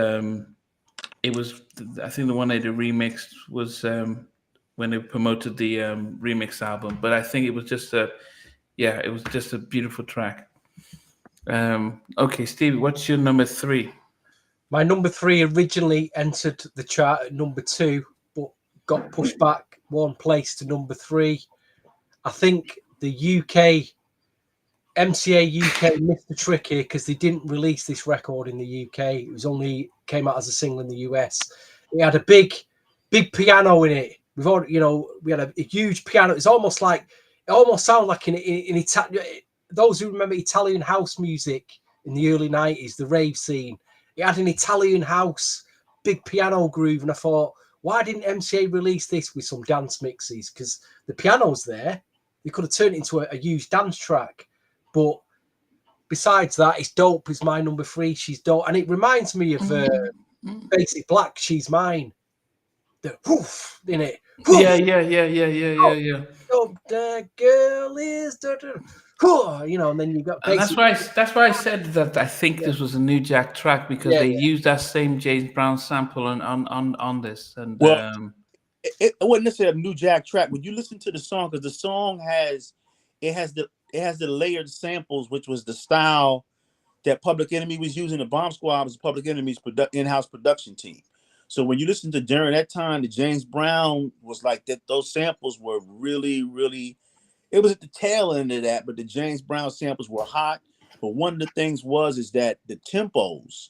I think the one they did remixed was when they promoted the remix album. But I think it was just a beautiful track. Okay, Stevie, what's your number 3? My number 3 originally entered the chart at number 2, but got pushed back 1 place to number 3. I think the MCA UK missed the trick here because they didn't release this record in the UK. It was only came out as a single in the US. It had a big piano in it. We've already, we had a huge piano. It almost sounded like in Italian. Those who remember Italian house music in the early 90s, the rave scene, it had an Italian house, big piano groove. And I thought, why didn't MCA release this with some dance mixes? Because the piano's there. They could have turned it into a huge dance track. But besides that, it's Dope is my number 3. She's dope. And it reminds me of Basic Black, She's Mine. The whoof in it. Woof. Yeah. Oh, the girl is and then you got Basic. That's why I said that I think this was a New Jack track because they used that same James Brown sample on this. And it wasn't necessarily a New Jack track. When you listen to the song, because the song has the layered samples, which was the style that Public Enemy was using. The Bomb Squad was Public Enemy's in-house production team. So when you listen to during that time, the James Brown was like that. Those samples were really, really. It was at the tail end of that, but the James Brown samples were hot. But one of the things is that the tempos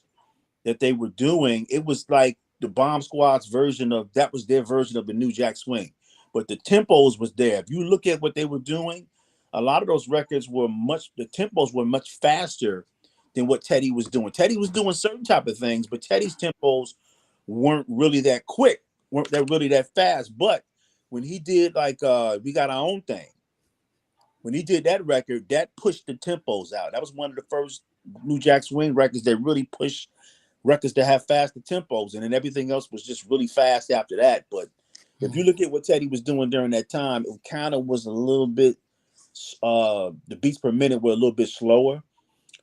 that they were doing, it was like the Bomb Squad's version of that was their version of the New Jack Swing. But the tempos was there. If you look at what they were doing, a lot of those records the tempos were much faster than what Teddy was doing. Teddy was doing certain type of things, but Teddy's tempos weren't really that quick, weren't really that fast. But when he did We Got Our Own Thing, when he did that record, that pushed the tempos out. That was one of the first New Jack Swing records that really pushed records that have faster tempos, and then everything else was just really fast after that. But if you look at what Teddy was doing during that time, it kind of was a little bit. The beats per minute were a little bit slower,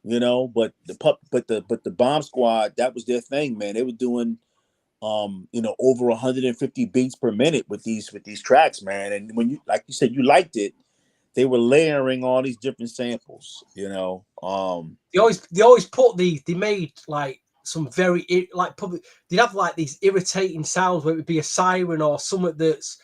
you know. But the Bomb Squad, that was their thing, man. They were doing, you know, over 150 beats per minute with these tracks, man. And when you, like you said, you liked it, they were layering all these different samples, you know. They always put these. They made like some very like public. They'd have like these irritating sounds where it would be a siren or something that's.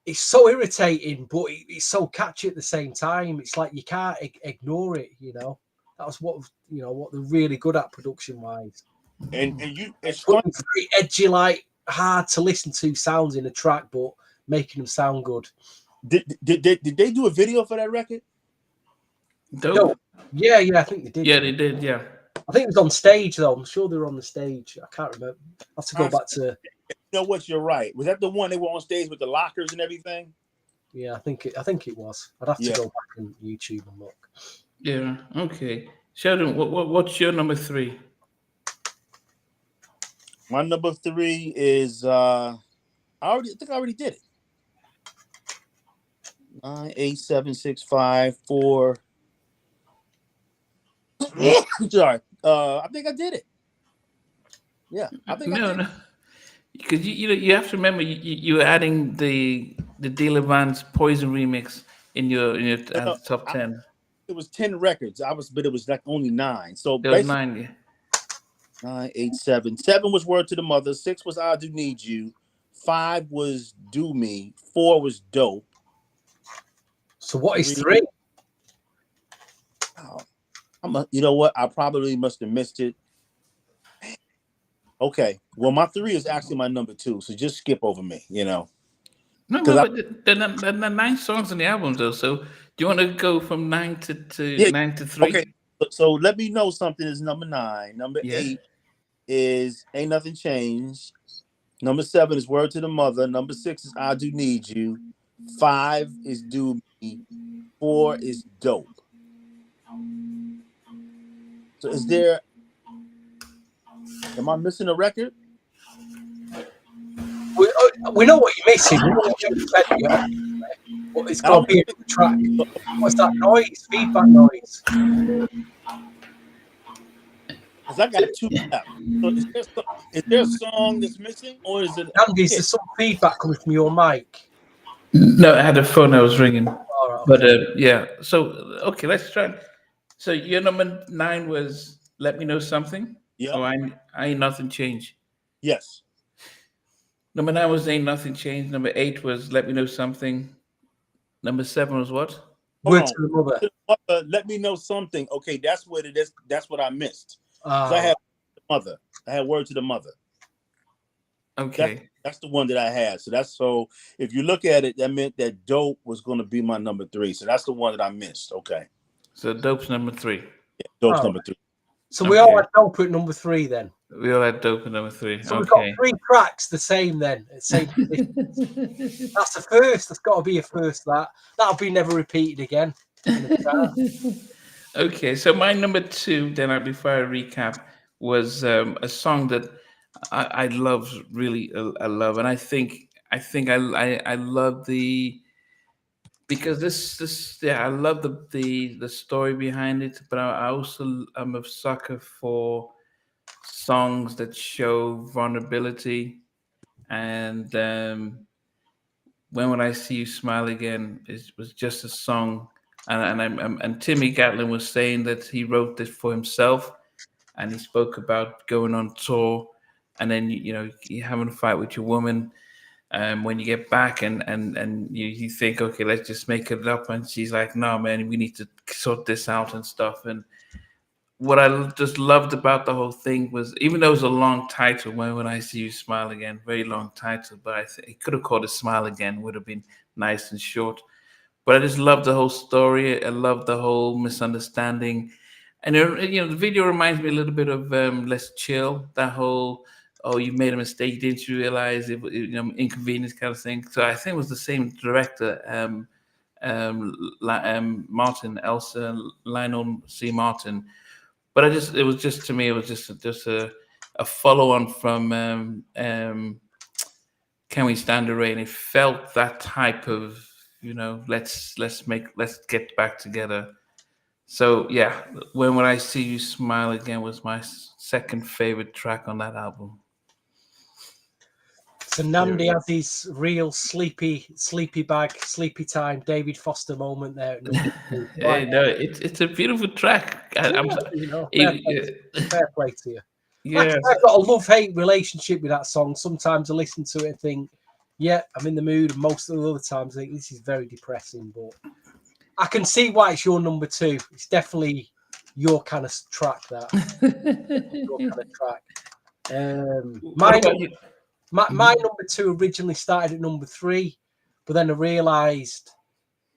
It's so irritating, but it's so catchy at the same time. It's like you can't ignore it, you know. That was what they're really good at production wise. And it's Putting fun. very edgy, like hard to listen to sounds in a track, but making them sound good. Did they do a video for that record? Dope. No. Yeah, I think they did. Yeah, they did. Yeah. I think it was on stage though. I'm sure they were on the stage. I can't remember. I have to go back to. You know what? You're right. Was that the one they were on stage with the lockers and everything? Yeah, I think it was. I'd have to go back on YouTube and look. Yeah. Okay. Sheldon, what's your number 3? My number 3 is I think I already did it. 9, 8, 7, 6, 5, 4. Sorry. I think I did it. Yeah, I think I did. No. Because you have to remember you're adding the Dealer Van's Poison remix in your top 10. It was 10 records. But it was like only 9. So there was 9. Yeah. 9, 8, 7. 7 was Word to the Mother. 6 was I Do Need You. 5 was Do Me. 4 was Dope. So what is 3? You know what? I probably must have missed it. Okay. Well, my 3 is actually my number 2. So just skip over me, you know. No, but there are 9 songs on the album though. So do you want to go from 9 to 9 to 3? Okay. So Let Me Know Something is number 9. Number 8 is Ain't Nothing Changed. Number 7 is Word to the Mother. Number 6 is I Do Need You. 5 is Do Me. 4 is Dope. So am I missing a record? We know what you're missing. We know what you're expecting. But it's got to be a good track. What's that noise? Feedback noise. Because I got 2 left. So is there a song that's missing, or is it? Andy, is there some feedback coming from your mic? No, I had a phone that was ringing. All right, okay. But yeah. So okay, let's try. So your number 9 was Let Me Know Something. Yeah. Oh, I Ain't Nothing Changed. Yes. Number 9 was Ain't Nothing Changed. Number 8 was Let Me Know Something. Number 7 was what? Word to the Mother. Let Me Know Something. Okay, that's what it is. That's what I missed. I had Mother. I had Word to the Mother. Okay. That's the one that I had. So if you look at it, that meant that Dope was going to be my number 3. So that's the one that I missed. Okay. So Dope's number 3. Yeah, Dope's number 3. So we all had Dope at number 3 then. We all had Dope at number 3. So we've got 3 tracks the same then. Same. That's a first. That's got to be a first. That'll be never repeated again. Okay, so my number 2, then before I recap, was a song that I love, really. I love, and I think I love because this I love the story behind it, but I also am a sucker for songs that show vulnerability, and When I See You Smile Again was just a song. And Timmy Gatlin was saying that he wrote this for himself, and he spoke about going on tour, and then you having a fight with your woman, when you get back, and you think, okay, let's just make it up, and she's like, no, man, we need to sort this out and stuff. And what I just loved about the whole thing was, even though it was a long title, when I See You Smile Again, very long title, but I think it could have called it Smile Again, would have been nice and short. But I just love the whole story. I love the whole misunderstanding. And, the video reminds me a little bit of Let's Chill. That whole, oh, you made a mistake, didn't you realize it, inconvenience kind of thing. So I think it was the same director, Martin, Lionel C. Martin. But it was just, to me, it was just a a follow-on from Can We Stand the Rain. It felt that type of, let's get back together. So yeah, when I See You Smile Again was my second favorite track on that album. So Nnamdi has his real sleepy bag, sleepy time, David Foster moment there. At number 2. Hey, no, it's a beautiful track. Fair play to you. Like I Yeah. said, I've got a love-hate relationship with that song. Sometimes I listen to it and think, yeah, I'm in the mood. And most of the other times I think this is very depressing. But I can see why it's your number 2. It's definitely your kind of track, that. Your kind of track. My number 2 originally started at number 3, but then I realised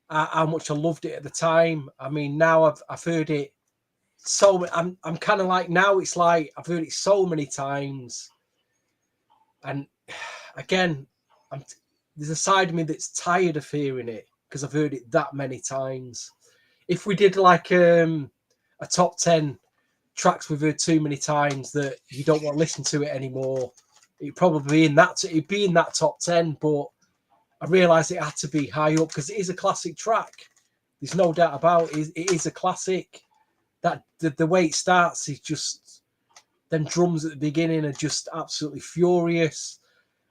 how much I loved it at the time. I mean, now I've heard it so. I'm kind of like, now it's like I've heard it so many times, and again, there's a side of me that's tired of hearing it because I've heard it that many times. If we did like a top 10 tracks we've heard too many times that you don't want to listen to it anymore, it'd probably be in that top 10. But I realised it had to be high up because it is a classic track. There's no doubt about it. It is a classic. That the way it starts is just, them drums at the beginning are just absolutely furious.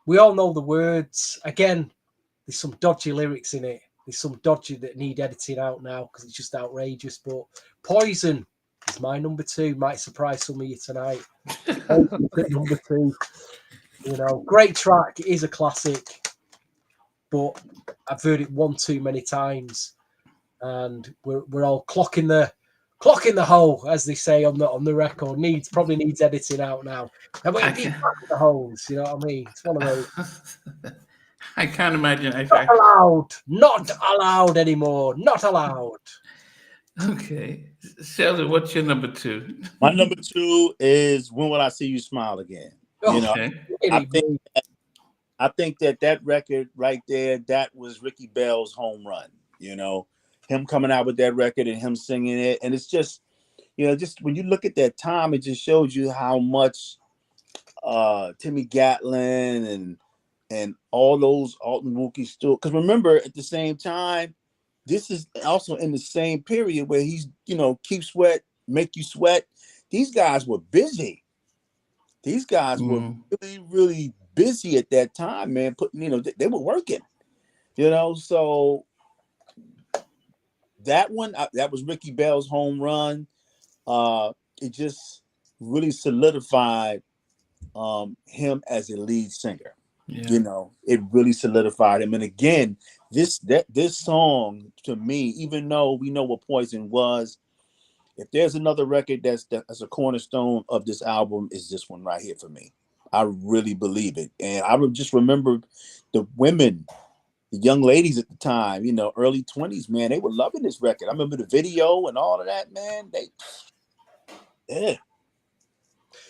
We all know the words. Again, there's some dodgy lyrics in it. There's some dodgy that need editing out now because it's just outrageous. But Poison is my number 2. Might surprise some of you tonight. Number 2. Great track. It is a classic, but I've heard it one too many times, and we're all clocking the hole, as they say on the record. Probably needs editing out now. And we need the holes. You know what I mean? It's one of those. I can't imagine. Not allowed anymore. Not allowed. Okay, Sheldon, what's your number 2? My number 2 is When Will I See You Smile Again? Okay. I think that record right there, that was Ricky Bell's home run. Him coming out with that record and him singing it, and it's just, just when you look at that time, it just shows you how much Timmy Gatlin and all those Alton Wookie still. Because remember, at the same time, this is also in the same period where he's, Keep Sweat, Make You Sweat. These guys were busy. These guys were really, really busy at that time, man. They were working, so that one, that was Ricky Bell's home run. It just really solidified him as a lead singer. Yeah. It really solidified him. And again, this song, to me, even though we know what Poison was, if there's another record that's a cornerstone of this album, is this one right here for me. I really believe it. And I would just remember the women, the young ladies at the time, early 20s, man, they were loving this record. I remember the video and all of that, man.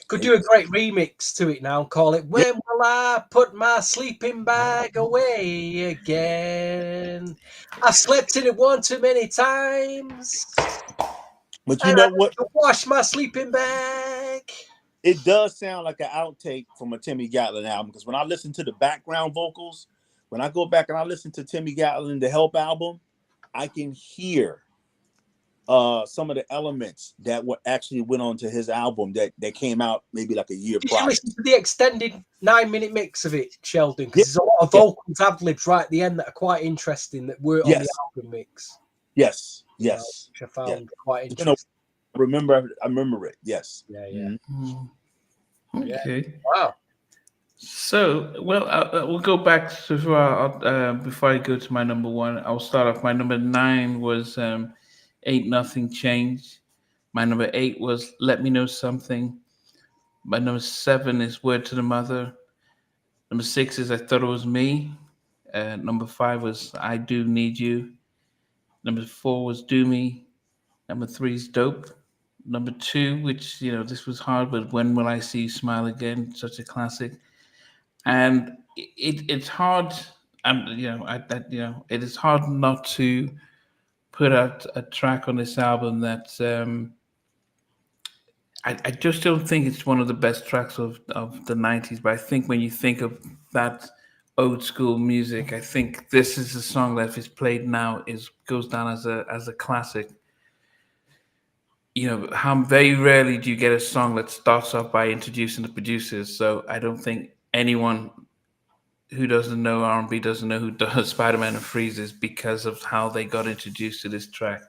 Could do a great remix to it now and call it When Will I Put My Sleeping Bag Away Again? I slept in it one too many times. But you know what? Wash my sleeping bag. It does sound like an outtake from a Timmy Gatlin album, because when I listen to the background vocals, when I go back and I listen to Timmy Gatlin, the Help album, I can hear some of the elements that actually went on to his album that came out maybe like a year prior. Did you listen to the extended 9-minute mix of it, Sheldon? Because there's a lot of vocals, ad-libs right at the end that are quite interesting that were on the album mix. Yes. Which I found quite interesting. I remember it. Yes. Yeah. Okay. Yeah. Wow. So, we'll go back to before I go to my number 1. I'll start off. My number 9 was Ain't Nothing Changed. My number 8 was Let Me Know Something. My number 7 is Word to the Mother. Number 6 is I Thought It Was Me. Number 5 was I Do Need You. Number 4 was Do Me. Number 3 is Dope. Number 2, which, this was hard, but When Will I See You Smile Again? Such a classic. And it's hard, it is hard not to put out a track on this album that I just don't think it's one of the best tracks of the 90s. But I think when you think of that old school music, I think this is a song that if it's played now is goes down as a classic. You know, how very rarely do you get a song that starts off by introducing the producers. So I don't think anyone who doesn't know R&B doesn't know who does Spider-Man and Freezes because of how they got introduced to this track.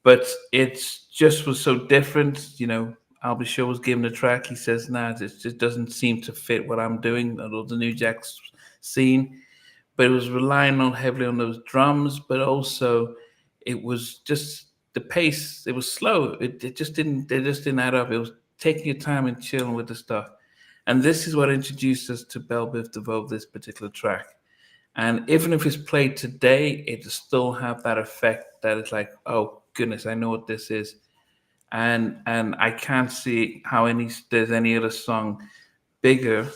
But it's just was so different. You know, Albie Shaw was given the track. He says, "Nah, it just doesn't seem to fit what I'm doing or the New Jack's scene." But it was relying on heavily on those drums, but also it was just the pace. It was slow. It just didn't. They just didn't add up. It was taking your time and chilling with the stuff. And this is what introduced us to Bell Biv DeVoe, this particular track. And even if it's played today, it still have that effect that it's like, oh goodness, I know what this is. And I can't see how there's any other song bigger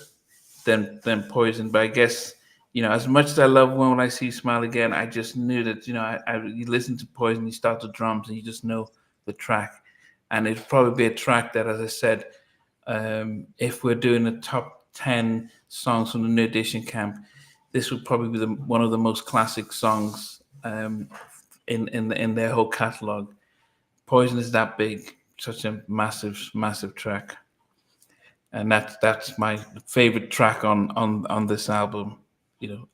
than Poison. But I guess, you know, as much as I love When I See You Smile Again, I just knew that, you know, you listen to Poison, you start the drums and you just know the track. And it'd probably be a track that, as I said, if we're doing the top 10 songs from the New Edition camp, this would probably be one of the most classic songs in their whole catalog. Poison is that big, such a massive track, and that's my favorite track on this album. You know,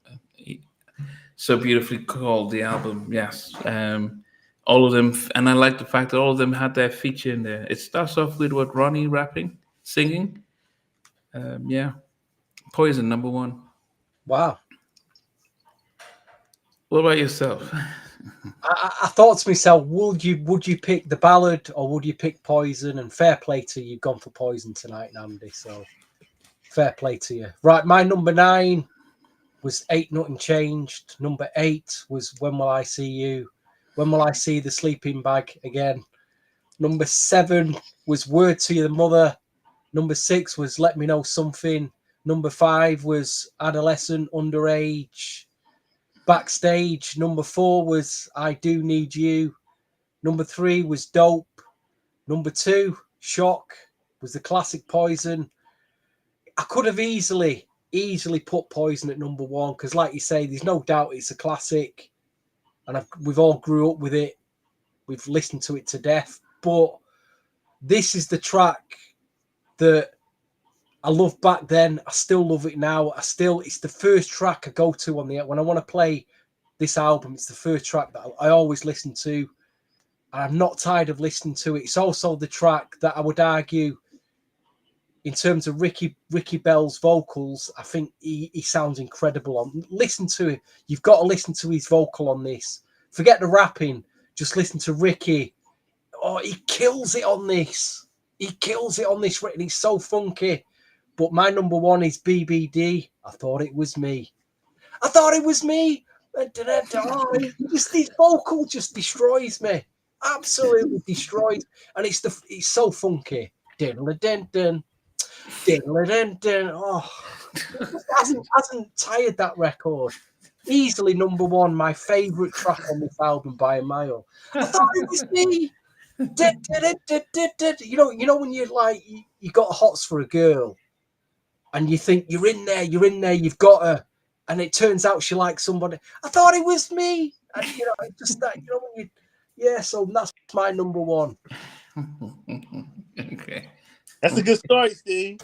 so beautifully called the album. Yes, all of them, and I like the fact that all of them had their feature in there. It starts off with what Ronnie singing. Yeah, Poison #1. Wow. What about yourself? I thought to myself, would you pick the ballad or would you pick Poison? And fair play to you, you've gone for Poison tonight, Nnamdi. So fair play to you. Right, my number 9 was Ain't Nothing Changed. Number 8 was When Will I See You? When Will I See the Sleeping Bag Again? Number 7 was Word to Your Mother. Number 6 was Let Me Know Something. Number 5 was Adolescent, Underage, Backstage. Number 4 was I Do Need You. Number 3 was Dope. Number 2, Shock, was the classic Poison. I could have easily put Poison at number 1 because, like you say, there's no doubt it's a classic, and we've all grew up with it. We've listened to it to death. But this is the track that I loved back then. I still love it now. It's the first track I go to when I want to play this album. It's the first track that I always listen to. And I'm not tired of listening to it. It's also the track that I would argue, in terms of Ricky Bell's vocals, I think he sounds incredible on. Listen to it. You've got to listen to his vocal on this. Forget the rapping. Just listen to Ricky. Oh, he kills it on this. He kills it on this. And he's so funky. But my number 1 is BBD. I Thought It Was Me. I thought it was me. His vocal just destroys me. Absolutely destroyed. And it's so funky. Diddle-a-dun-dun. Diddle-a-dun-dun. Oh, hasn't tired, that record. Easily number 1, my favourite track on this album by a mile. I thought it was me. You know when you're like you got hots for a girl and you think you're in there, you've got her, and it turns out she likes somebody. I thought it was me. And just that, when so that's my number 1. Okay. That's a good story, Steve.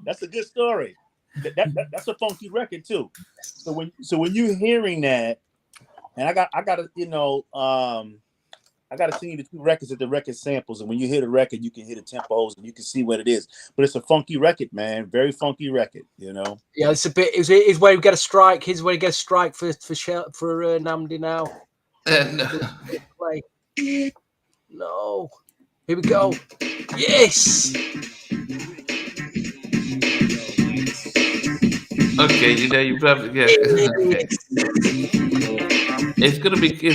That's a good story. That's a funky record too. So when you're hearing that, and I gotta send you the 2 records at the record samples, and when you hear the record, you can hear the tempos and you can see what it is. But it's a funky record, man. Very funky record, Yeah, it's a bit. Is where we get a strike. Here's where he gets a strike for Nnamdi now. No. No. Here we go. Yes. Okay, you probably Okay. It's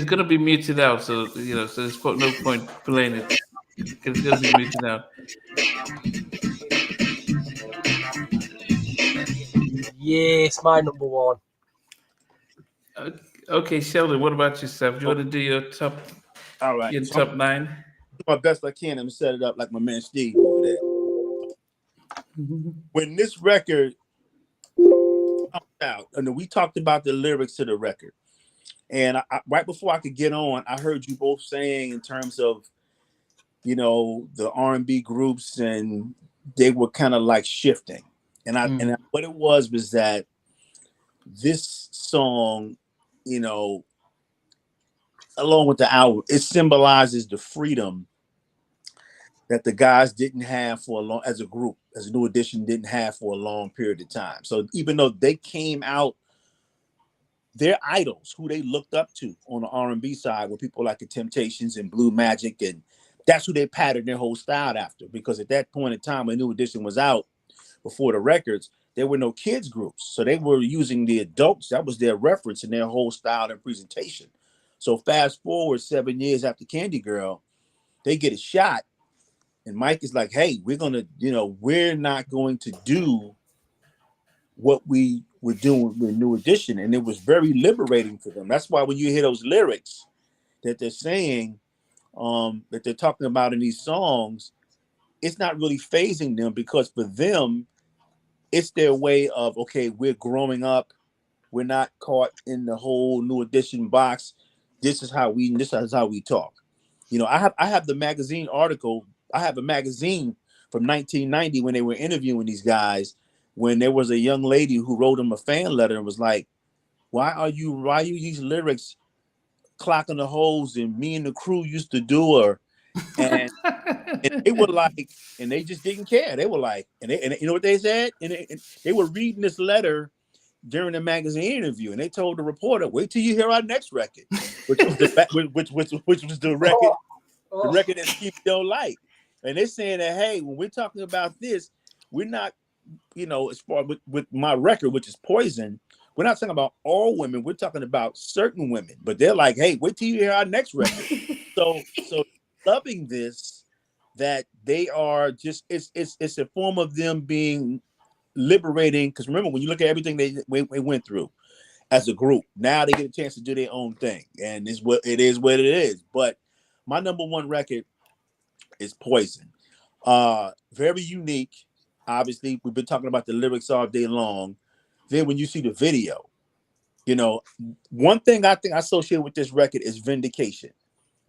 gonna be muted out, so so there's no point playing it. It's gonna be muted out. Yes, my number 1. Okay, Sheldon, what about yourself? Do you want to do your top? All right. Your top 9. my best I can and set it up like my man Steve over there. When this record comes out, and we talked about the lyrics to the record, and right before I could get on, I heard you both saying in terms of, you know, the R&B groups, and they were kind of like shifting. And what it was that this song, you know, along with the album, it symbolizes the freedom that the guys didn't have for a long, as a group, as a New Edition didn't have for a long period of time. So even though they came out, their idols, who they looked up to on the R&B side, were people like the Temptations and Blue Magic, and that's who they patterned their whole style after. Because at that point in time, when New Edition was out, before the records, there were no kids groups, so they were using the adults. That was their reference in their whole style and presentation. So fast forward 7 years after Candy Girl, they get a shot, and Mike is like, "Hey, we're not going to do what we were doing with New Edition," and it was very liberating for them. That's why when you hear those lyrics that they're saying, that they're talking about in these songs, it's not really phasing them, because for them, it's their way of, okay, we're growing up. We're not caught in the whole New Edition box. This is how we talk. You know, I have the magazine article. I have a magazine from 1990 when they were interviewing these guys, when there was a young lady who wrote them a fan letter and was like, why are you these lyrics clocking the holes, and me and the crew used to do her. And they were like, and they just didn't care. They were like, and you know what they said? And they were reading this letter during the magazine interview, and they told the reporter, "Wait till you hear our next record," which was the record, the record that Stevie don't like. And they're saying that, hey, when we're talking about this, we're not, you know, as far with my record, which is Poison, we're not talking about all women. We're talking about certain women. But they're like, hey, wait till you hear our next record. so loving this, that they are just, it's a form of them being liberating. Because remember, when you look at everything they went through as a group, now they get a chance to do their own thing, and it's what it is. But my number one record is Poison. Very unique. Obviously, we've been talking about the lyrics all day long. Then when you see the video, you know, one thing I think I associate with this record is vindication,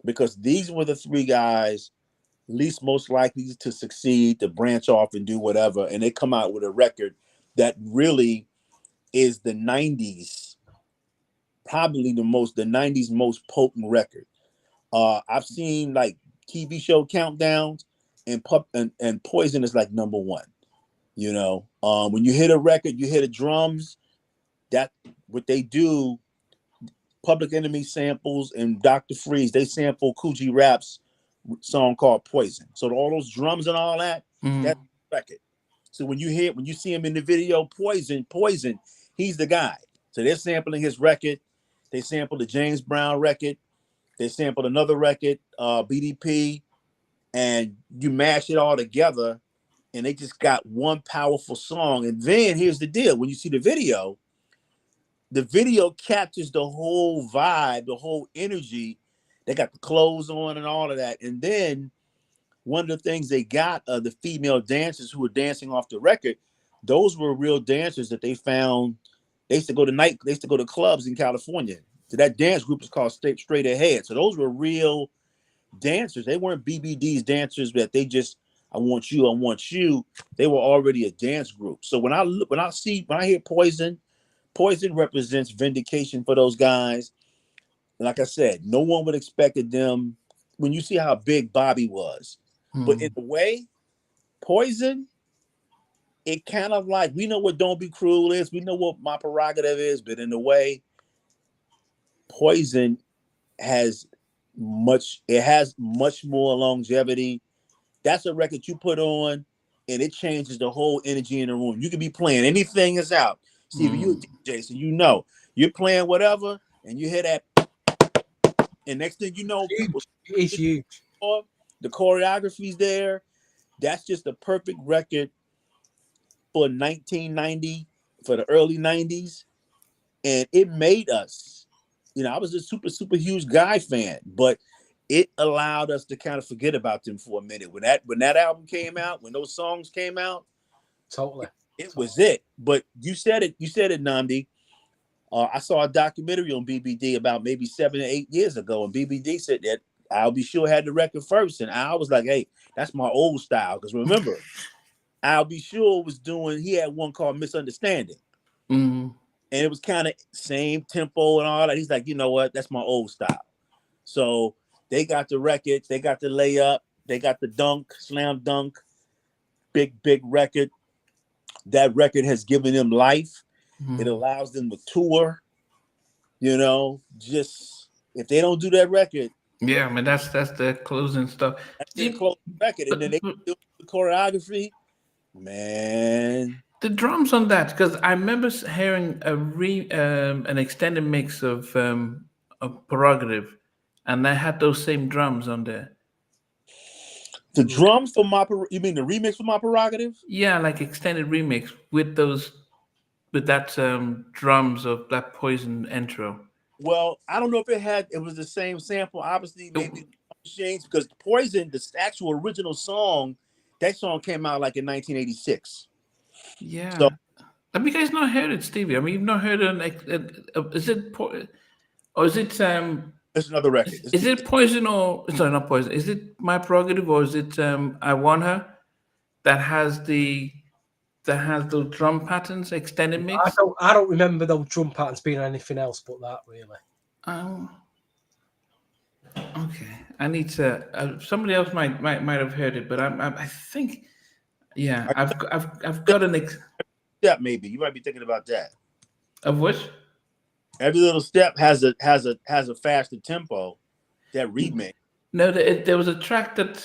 because these were the three guys least most likely to succeed, to branch off and do whatever, and they come out with a record that really is the 90s, probably the 90s most potent record. I've seen like TV show countdowns, and Poison is like number one. You know, when you hit a record, you hear the drums. That what they do. Public Enemy samples and Dr. Freeze, they sample Coogee Rap's song called Poison. So all those drums and all that, that's the record. So when you see him in the video, Poison, he's the guy. So they're sampling his record. They sampled the James Brown record. They sampled another record, BDP, and you mash it all together, and they just got one powerful song. And then here's the deal: when you see the video captures the whole vibe, the whole energy. They got the clothes on and all of that. And then one of the things they got, the female dancers who were dancing off the record, those were real dancers that they found. They used to go to clubs in California. So that dance group is called Straight Ahead. So those were real dancers. They weren't BBD's dancers that they just, I want you. They were already a dance group. So when I hear Poison represents vindication for those guys. Like I said, no one would expected them when you see how big Bobby was. But in a way, Poison, it kind of like, we know what Don't Be Cruel is. We know what My Prerogative is. But in a way, Poison has much more longevity. That's a record you put on, and it changes the whole energy in the room. You could be playing anything that's out. Stevie, you a DJ, so you know. You're playing whatever, and you hear that, and next thing you know, people, it's huge. The choreography's there. That's just a perfect record for 1990, for the early 90s. And it made us, you know, I was a super, super huge Guy fan, but it allowed us to kind of forget about them for a minute. When that album came out, when those songs came out, Totally. it was it. But you said it, Nnamdi. I saw a documentary on BBD about maybe 7 or 8 years ago, and BBD said that I'll Be Sure had the record first, and I was like, hey, that's my old style. Because remember, I'll Be Sure was doing, he had one called Misunderstanding. Mm. And it was kind of same tempo and all that. He's like, you know what? That's my old style. So they got the records, they got the layup, they got the dunk, slam dunk, big record. That record has given them life. It allows them to tour. You know, just if they don't do that record, Yeah, I mean that's the closing stuff. that's their closing record, and then they do the choreography. Man, The drums on that, because I remember hearing an extended mix of Prerogative, and they had those same drums on there. the drums for my, you mean the remix for My Prerogative? Yeah, like extended remix with that drums of that Poison intro. Well, I don't know if it was the same sample. Obviously, maybe machines, because Poison, the actual original song, that song came out like in 1986. Yeah. So Have you guys not heard it, Stevie? I mean, you've not heard is it or is it it's another record. is it Poison or sorry, not Poison? Is it My Prerogative or is it I Want Her that has those drum patterns extended mix? I don't remember those drum patterns being anything else but that, really. Okay. I need to. Somebody else might have heard it, but I think, yeah, I've got an step. Maybe you might be thinking about that. Of which? Every little step has a faster tempo. That remix. No, there was a track that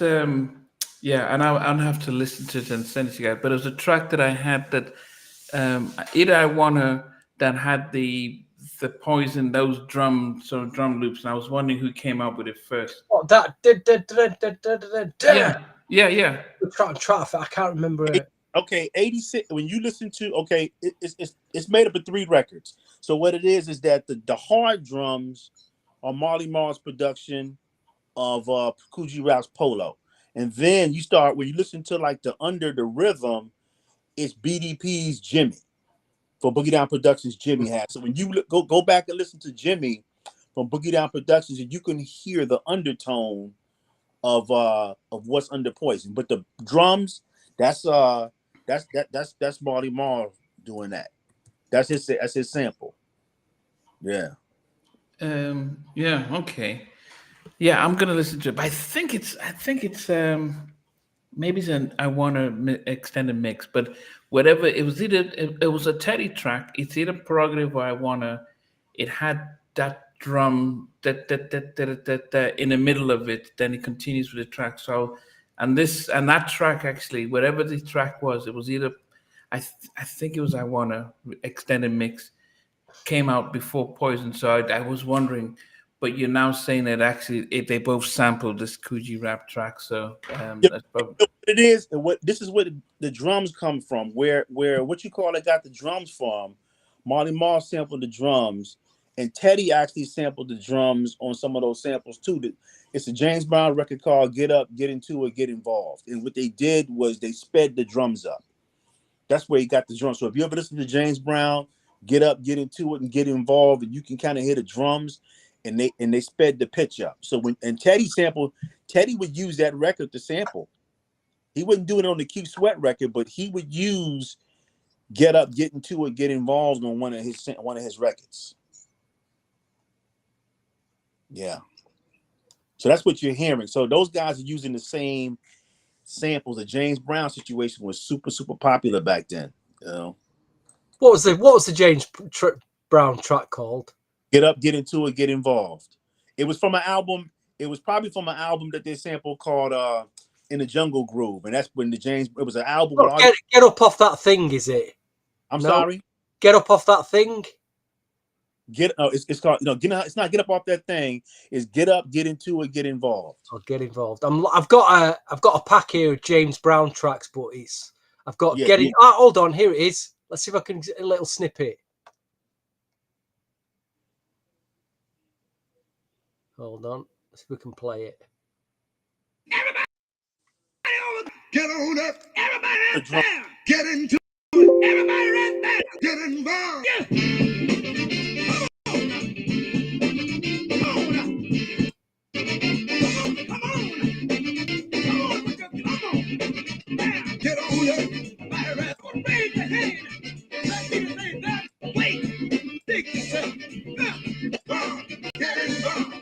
yeah, and I'll have to listen to it and send it to you guys. But it was a track that I had that either I Wanna that had the Poison, those drum loops, and I was wondering who came up with it first. What that? Yeah. I can't remember it. Okay, 86. When you listen to it's made up of 3 records. So what it is that the hard drums are Marley Marl's production of Coogee Rap's Polo, and then when you listen to like the under the rhythm, it's BDP's Jimmy for Boogie Down Productions. Jimmy has. So when you go back and listen to Jimmy from Boogie Down Productions, and you can hear the undertone of what's under Poison, but the drums, that's Marley Marl doing that. That's his sample. Yeah. Yeah. Okay. Yeah, I'm gonna listen to it. But I think it's maybe it's an I Want to extended mix, but whatever it was, it was a Teddy track. It's either Prerogative or I Wanna. It had that drum that in the middle of it. Then it continues with the track. So and that track actually, whatever the track was, it was either I think it was I Wanna extended mix came out before Poison. So I was wondering. But you're now saying that actually they both sampled this Coogee Rap track, so that's both. It is, and this is where the drums come from. Where what you call it got the drums from. Marley Marl sampled the drums, and Teddy actually sampled the drums on some of those samples too. It's a James Brown record called "Get Up, Get Into It, Get Involved," and what they did was they sped the drums up. That's where he got the drums. So if you ever listen to James Brown, "Get Up, Get Into It, and Get Involved," and you can kind of hear the drums. And they sped the pitch up. So Teddy would use that record to sample. He wouldn't do it on the Keith Sweat record, but he would use "Get Up, Get Into It, Get Involved" on one of his records. Yeah. So that's what you're hearing. So those guys are using the same samples. The James Brown situation was super, super popular back then. You know. What was the James Brown track called? Get Up, Get Into It, Get Involved. It was from an album. It was probably from an album that they sampled called "In the Jungle Groove," and that's when it was an album. Get Up Off That Thing, is it? I'm sorry. Get Up Off That Thing. It's called it's not Get Up Off That Thing. It's Get Up, Get Into It, Get Involved. Or Get Involved. I've got a pack here of James Brown tracks, but I've got Getting. Yeah. Hold on, here it is. Let's see if I can get a little snippet. Hold on. Let's see if we can play it. Everybody over, get on up. Everybody The right drum. down. Get into it. Everybody right down. Get involved. Yeah. Come on now. Come on. Now, get on up. Everybody right down. Raise your hand. Let me say that. Wait. Dig yourself. Get involved. Get involved.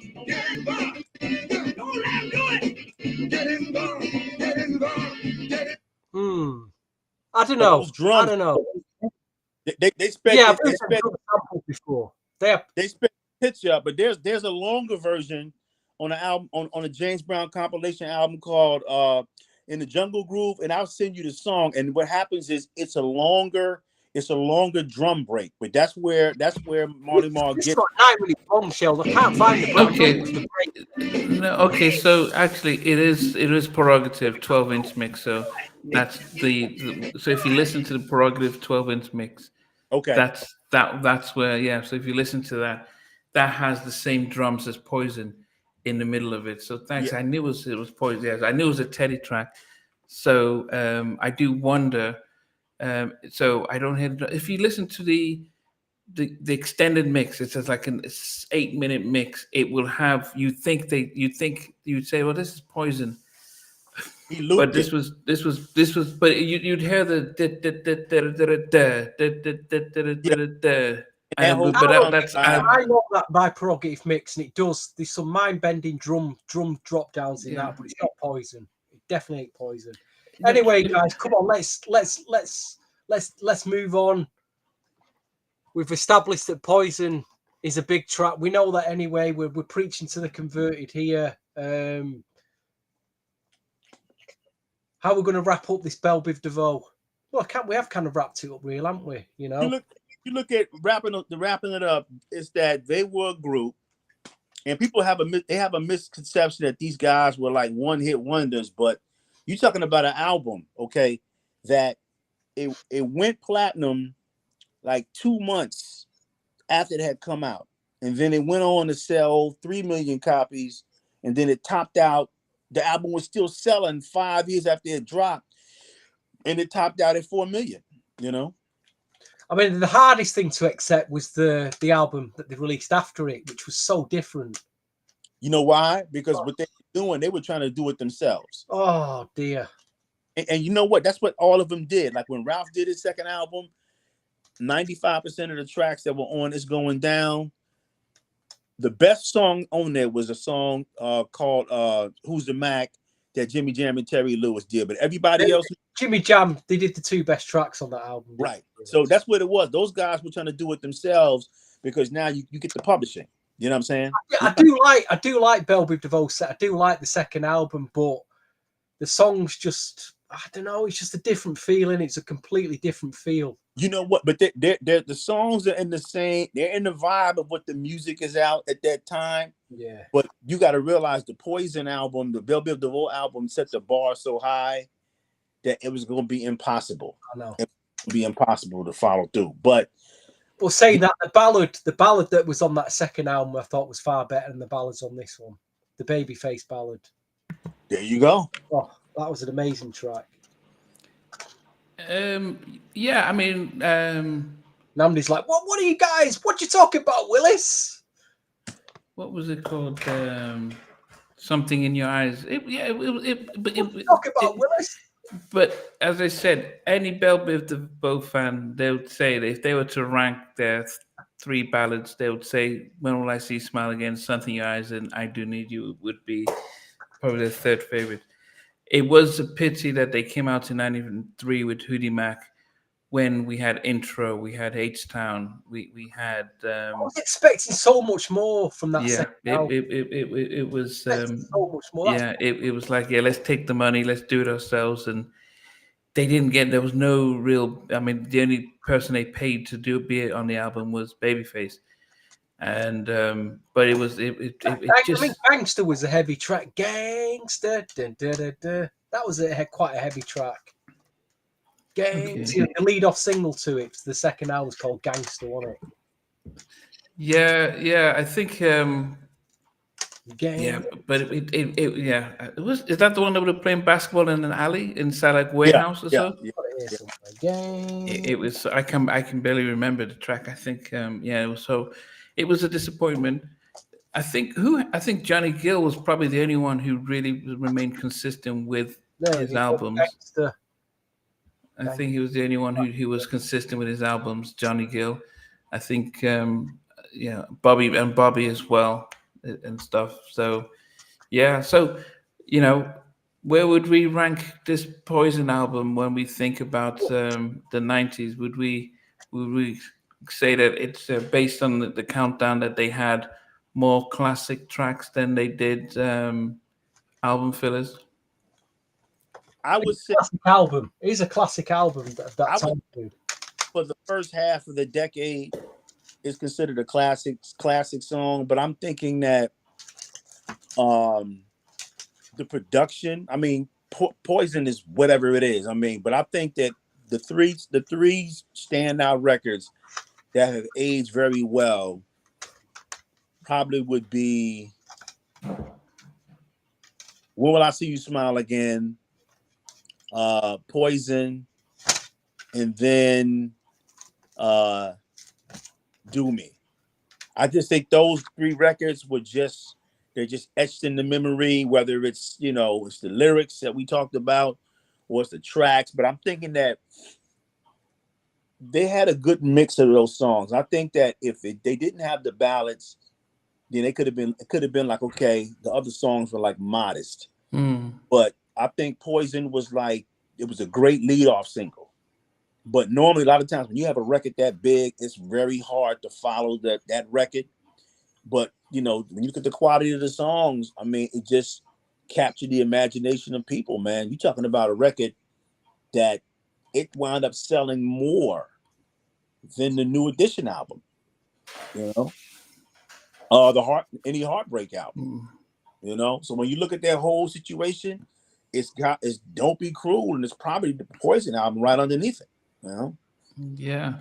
Don't let them do it. Get involved. Get involved. Get it. I don't know. Those drums. I don't know. They spec Yeah, it, I've they heard some spec drum samples before. they spec the picture up, but there's a longer version on the album on a James Brown compilation album called In the Jungle Groove, and I'll send you the song. And what happens is it's a longer drum break, but that's where Marty Marl This gets. got 9-minute bombshell. I can't find the break. Okay. No, okay, so actually it is prerogative 12-inch mix. So that's so if you listen to the prerogative 12-inch mix, Okay. that's where, yeah. So if you listen to that, that has the same drums as Poison in the middle of it. So thanks. Yeah. I knew it was Poison. Yes, I knew it was a Teddy track. So I do wonder. So I don't hear if you listen to the extended mix, it says like an 8-minute mix. It will have you'd say, well, this is Poison, He looped but it. this was, but you'd hear the That whole but that's I love that by prerogative mix, and it does. There's some mind-bending drum drop downs in that, but it's not Poison. It definitely ain't Poison. Anyway, guys, come on, let's move on. We've established that Poison is a big track. We know that anyway. We're preaching to the converted here. How we're going to wrap up this Bell Biv DeVoe? Well, we have kind of wrapped it up, really, haven't we? You know, you look at wrapping it up. Is that they were a group, and people have a misconception that these guys were like one-hit wonders. But you're talking about an album, okay, that it went platinum like 2 months after it had come out, and then it went on to sell 3 million copies, and then it topped out. The album was still selling 5 years after it dropped, and it topped out at 4 million. You know, I mean, the hardest thing to accept was the album that they released after it, which was so different. You know why? Because what they were doing, they were trying to do it themselves. Oh dear. And you know what? That's what all of them did. Like when Ralph did his second album, 95% of the tracks that were on It's Going Down, the best song on there was a song called Who's the Mac that Jimmy Jam and Terry Lewis did. But everybody else, Jimmy Jam, they did the 2 best tracks on that album. right? So that's what it was. Those guys were trying to do it themselves because now you get the publishing. You know what I'm saying? I do like Bell Biv DeVoe set. I do like the second album, but the songs just, I don't know, it's just a different feeling. It's a completely different feel. You know what? But they're the songs are in the same. They're in the vibe of what the music is out at that time. Yeah. But you got to realize the Poison album, the Bell Biv DeVoe album, set the bar so high that it was going to be impossible. I know. It would be impossible to follow through. But well, saying that, the ballad that was on that second album, I thought was far better than the ballads on this one. The Babyface ballad. There you go. Oh, that was an amazing track. Yeah, I mean, Nnamdi's like, what are you guys? What you talking about, Willis? what was it called? Something in Your Eyes. What you talking about, Willis? But as I said, any Bell Biv DeVoe fan, they would say that if they were to rank their 3 ballads, they would say When Will I See You Smile Again, Something in Your Eyes, and I Do Need You would be probably their 3rd favorite. It was a pity that they came out in 93 with Hootie Mac when we had Intro, we had H-Town, we had... I was expecting so much more from that second album. It was... so much more. Yeah, it was like, yeah, let's take the money, let's do it ourselves, and they didn't get... There was no real... I mean, the only person they paid to be it on the album was Babyface. And but it was it just. I mean, Gangster was a heavy track. Gangster, dun, dun, dun, dun. That was quite a heavy track. Gangster, okay. The lead-off single to it, the second album was called Gangster, wasn't it? Yeah. I think Yeah, but yeah. Is that the one that we were playing basketball in an alley inside like Yeah, warehouse or yeah, so? yeah. It was. I can barely remember the track. I think yeah. It was so. It was a disappointment. I think Johnny Gill was probably the only one who really remained consistent with his albums. I think he was the only one who was consistent with his albums. Johnny Gill. I think yeah, Bobby as well and stuff. So yeah, so you know, where would we rank this Poison album when we think about the '90s? Would we say that it's based on the countdown that they had more classic tracks than they did album fillers? I would say Classic album. It is a classic album of that I would time period. for the first half of the decade is considered a classic song, but I'm thinking that the production, I mean, Poison is whatever it is. I mean, but I think that the three standout records that have aged very well probably would be When Will I See You Smile Again, Poison, and then Do Me. I just think those three records they're just etched in the memory, whether it's, it's the lyrics that we talked about or it's the tracks. But I'm thinking that they had a good mix of those songs. I think that if they didn't have the ballads, then it could have been like, okay, the other songs were like modest. But I think Poison was like, it was a great lead-off single. But normally a lot of times when you have a record that big, it's very hard to follow that record. But when you look at the quality of the songs, I mean, it just captured the imagination of people, man. You're talking about a record that it wound up selling more than the New Edition album. Any Heartbreak album. So when you look at that whole situation, it's Don't Be Cruel, and it's probably the Poison album right underneath it. Yeah.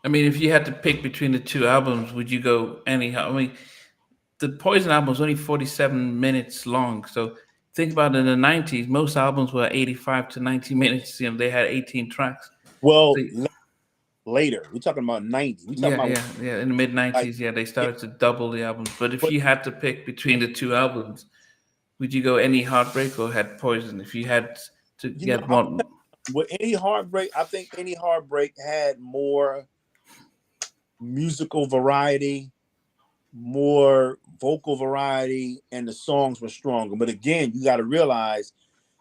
I mean, if you had to pick between the two albums, would you go anyhow? I mean, the Poison album was only 47 minutes long. So think about it, in the 90s, most albums were 85 to 90 minutes. They had 18 tracks. Well, So, later, we're talking about 90. We're talking about in the mid 90s, they started to double the albums. But if you had to pick between the two albums, would you go Any Heartbreak or had Poison? If you had to get one. With Any Heartbreak, I think Any Heartbreak had more musical variety, more vocal variety, and the songs were stronger. But again, you got to realize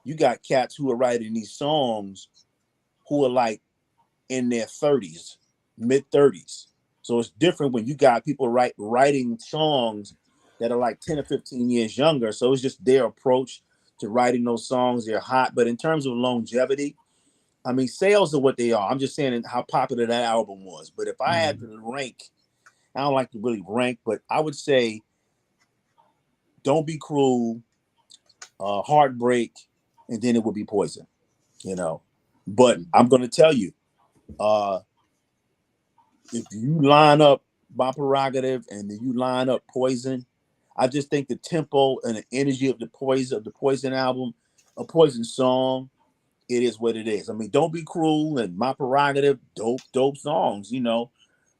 you got cats who are writing these songs who are like in their 30s, mid 30s. So it's different when you got people writing songs that are like 10 or 15 years younger. So it's just their approach to writing those songs. They're hot. But in terms of longevity, I mean, sales are what they are. I'm just saying how popular that album was. But if I had to rank, I don't like to really rank, but I would say Don't Be Cruel, Heartbreak, and then it would be Poison, But I'm going to tell you, if you line up My Prerogative and then you line up Poison, I just think the tempo and the energy of the Poison album, a Poison song, it is what it is. I mean, Don't Be Cruel and My Prerogative, dope songs,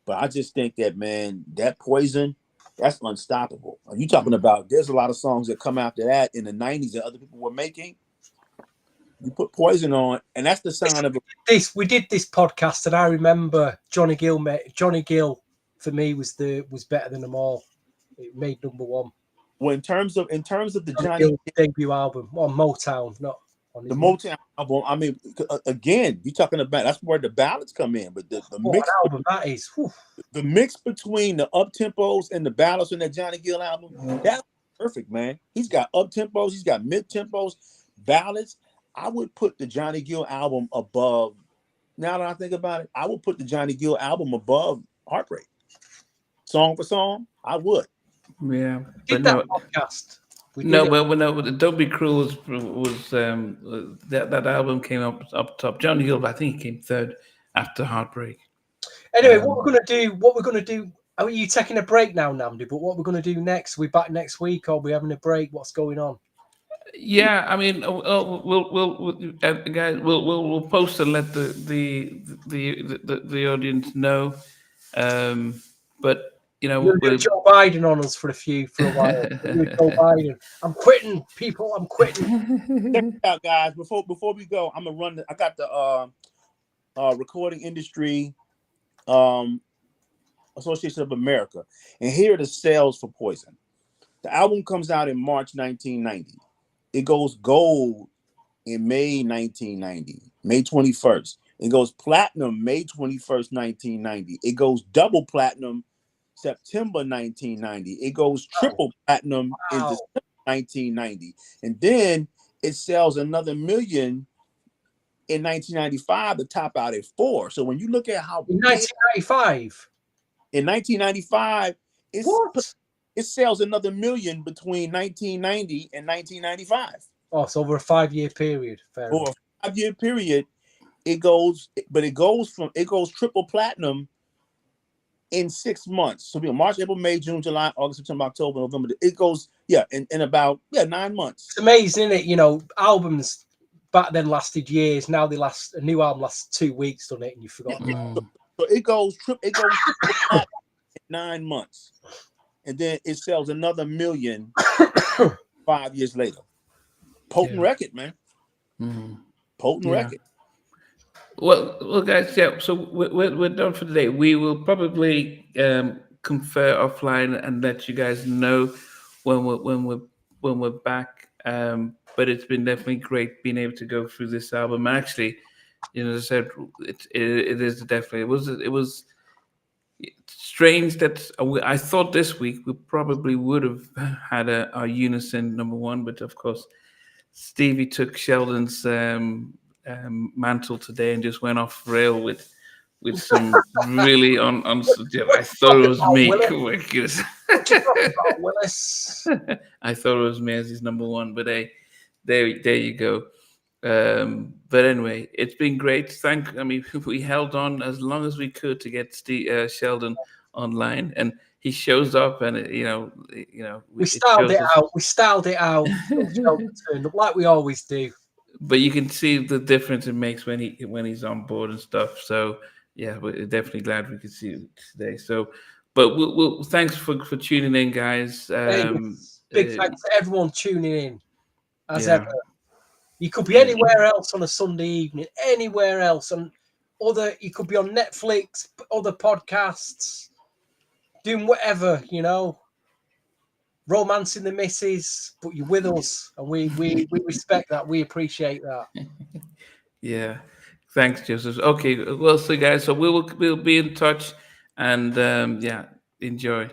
But I just think that, man, that Poison, that's unstoppable. Are you talking about? There's a lot of songs that come after that in the 90s that other people were making. You put Poison on, and that's the sign of We did this podcast, and I remember Johnny Gill. Johnny Gill for me was better than them all. It made number one. Well, in terms of the Johnny Gill debut album on Motown, not on the Motown album. I mean, again, you're talking about that's where the ballads come in, but the mix album that is the mix between the up tempos and the ballads in that Johnny Gill album. That's perfect, man. He's got up tempos, he's got mid tempos, ballads. I would put the Johnny Gill album above. Now that I think about it, I would put the Johnny Gill album above Heartbreak. Song for song, I would. Yeah, but no podcast. Don't Be Cruel was that album came up top. Johnny Gill, I think he came third after Heartbreak. Anyway, what we're gonna do Are you taking a break now, Nnamdi? But what we're going to do next? We're back next week, or are we having a break? What's going on? Yeah, I mean, guys, we'll post and let the audience know. But you know, You're going to do Joe Biden on us for a while. Joe Biden. I'm quitting, people. I'm quitting. Check it out, guys. Before we go, I'm gonna run. I got the Recording Industry Association of America, and here are the sales for Poison. The album comes out in March 1990. It goes gold in May 1990, May 21st. It goes platinum May 21st, 1990. It goes double platinum September 1990. It goes triple platinum in December 1990. And then it sells another million in 1995 to top out at 4. So when you look at how in 1995, in 1995, it sells another million between 1990 and 1995. Oh, so over a 5-year period. For a 5-year period, it goes triple platinum in 6 months. So March, April, May, June, July, August, September, October, November. It goes, in about 9 months. It's amazing, isn't it? You know, albums back then lasted years. Now a new album lasts 2 weeks, doesn't it? And you forgot. So it goes triple platinum in 9 months. And then it sells another million 5 years later. Potent record, man. Potent record. Well, guys. Yeah. So we're done for today. We will probably confer offline and let you guys know when we're back. But it's been definitely great being able to go through this album. Actually, as I said, it is definitely it was strange that I thought this week we probably would have had our unison number one, but of course Stevie took Sheldon's mantle today and just went off rail with some really on. I thought it was me. I thought it was me as his number one, but there you go. But anyway, it's been great. We held on as long as we could to get Sheldon online, and he shows up, and we styled it out. We styled it out. Sheldon turned up like we always do. But you can see the difference it makes when he's on board and stuff. So yeah, we're definitely glad we could see you today. So, but we'll thanks for tuning in, guys. Big thanks to everyone tuning in. As ever. You could be anywhere else on a Sunday evening, anywhere else, and you could be on Netflix, other podcasts, doing whatever, romancing the missus, but you're with us, and we respect that. We appreciate that. Yeah, thanks, Joseph. Okay, well, so guys, so we'll be in touch, and enjoy.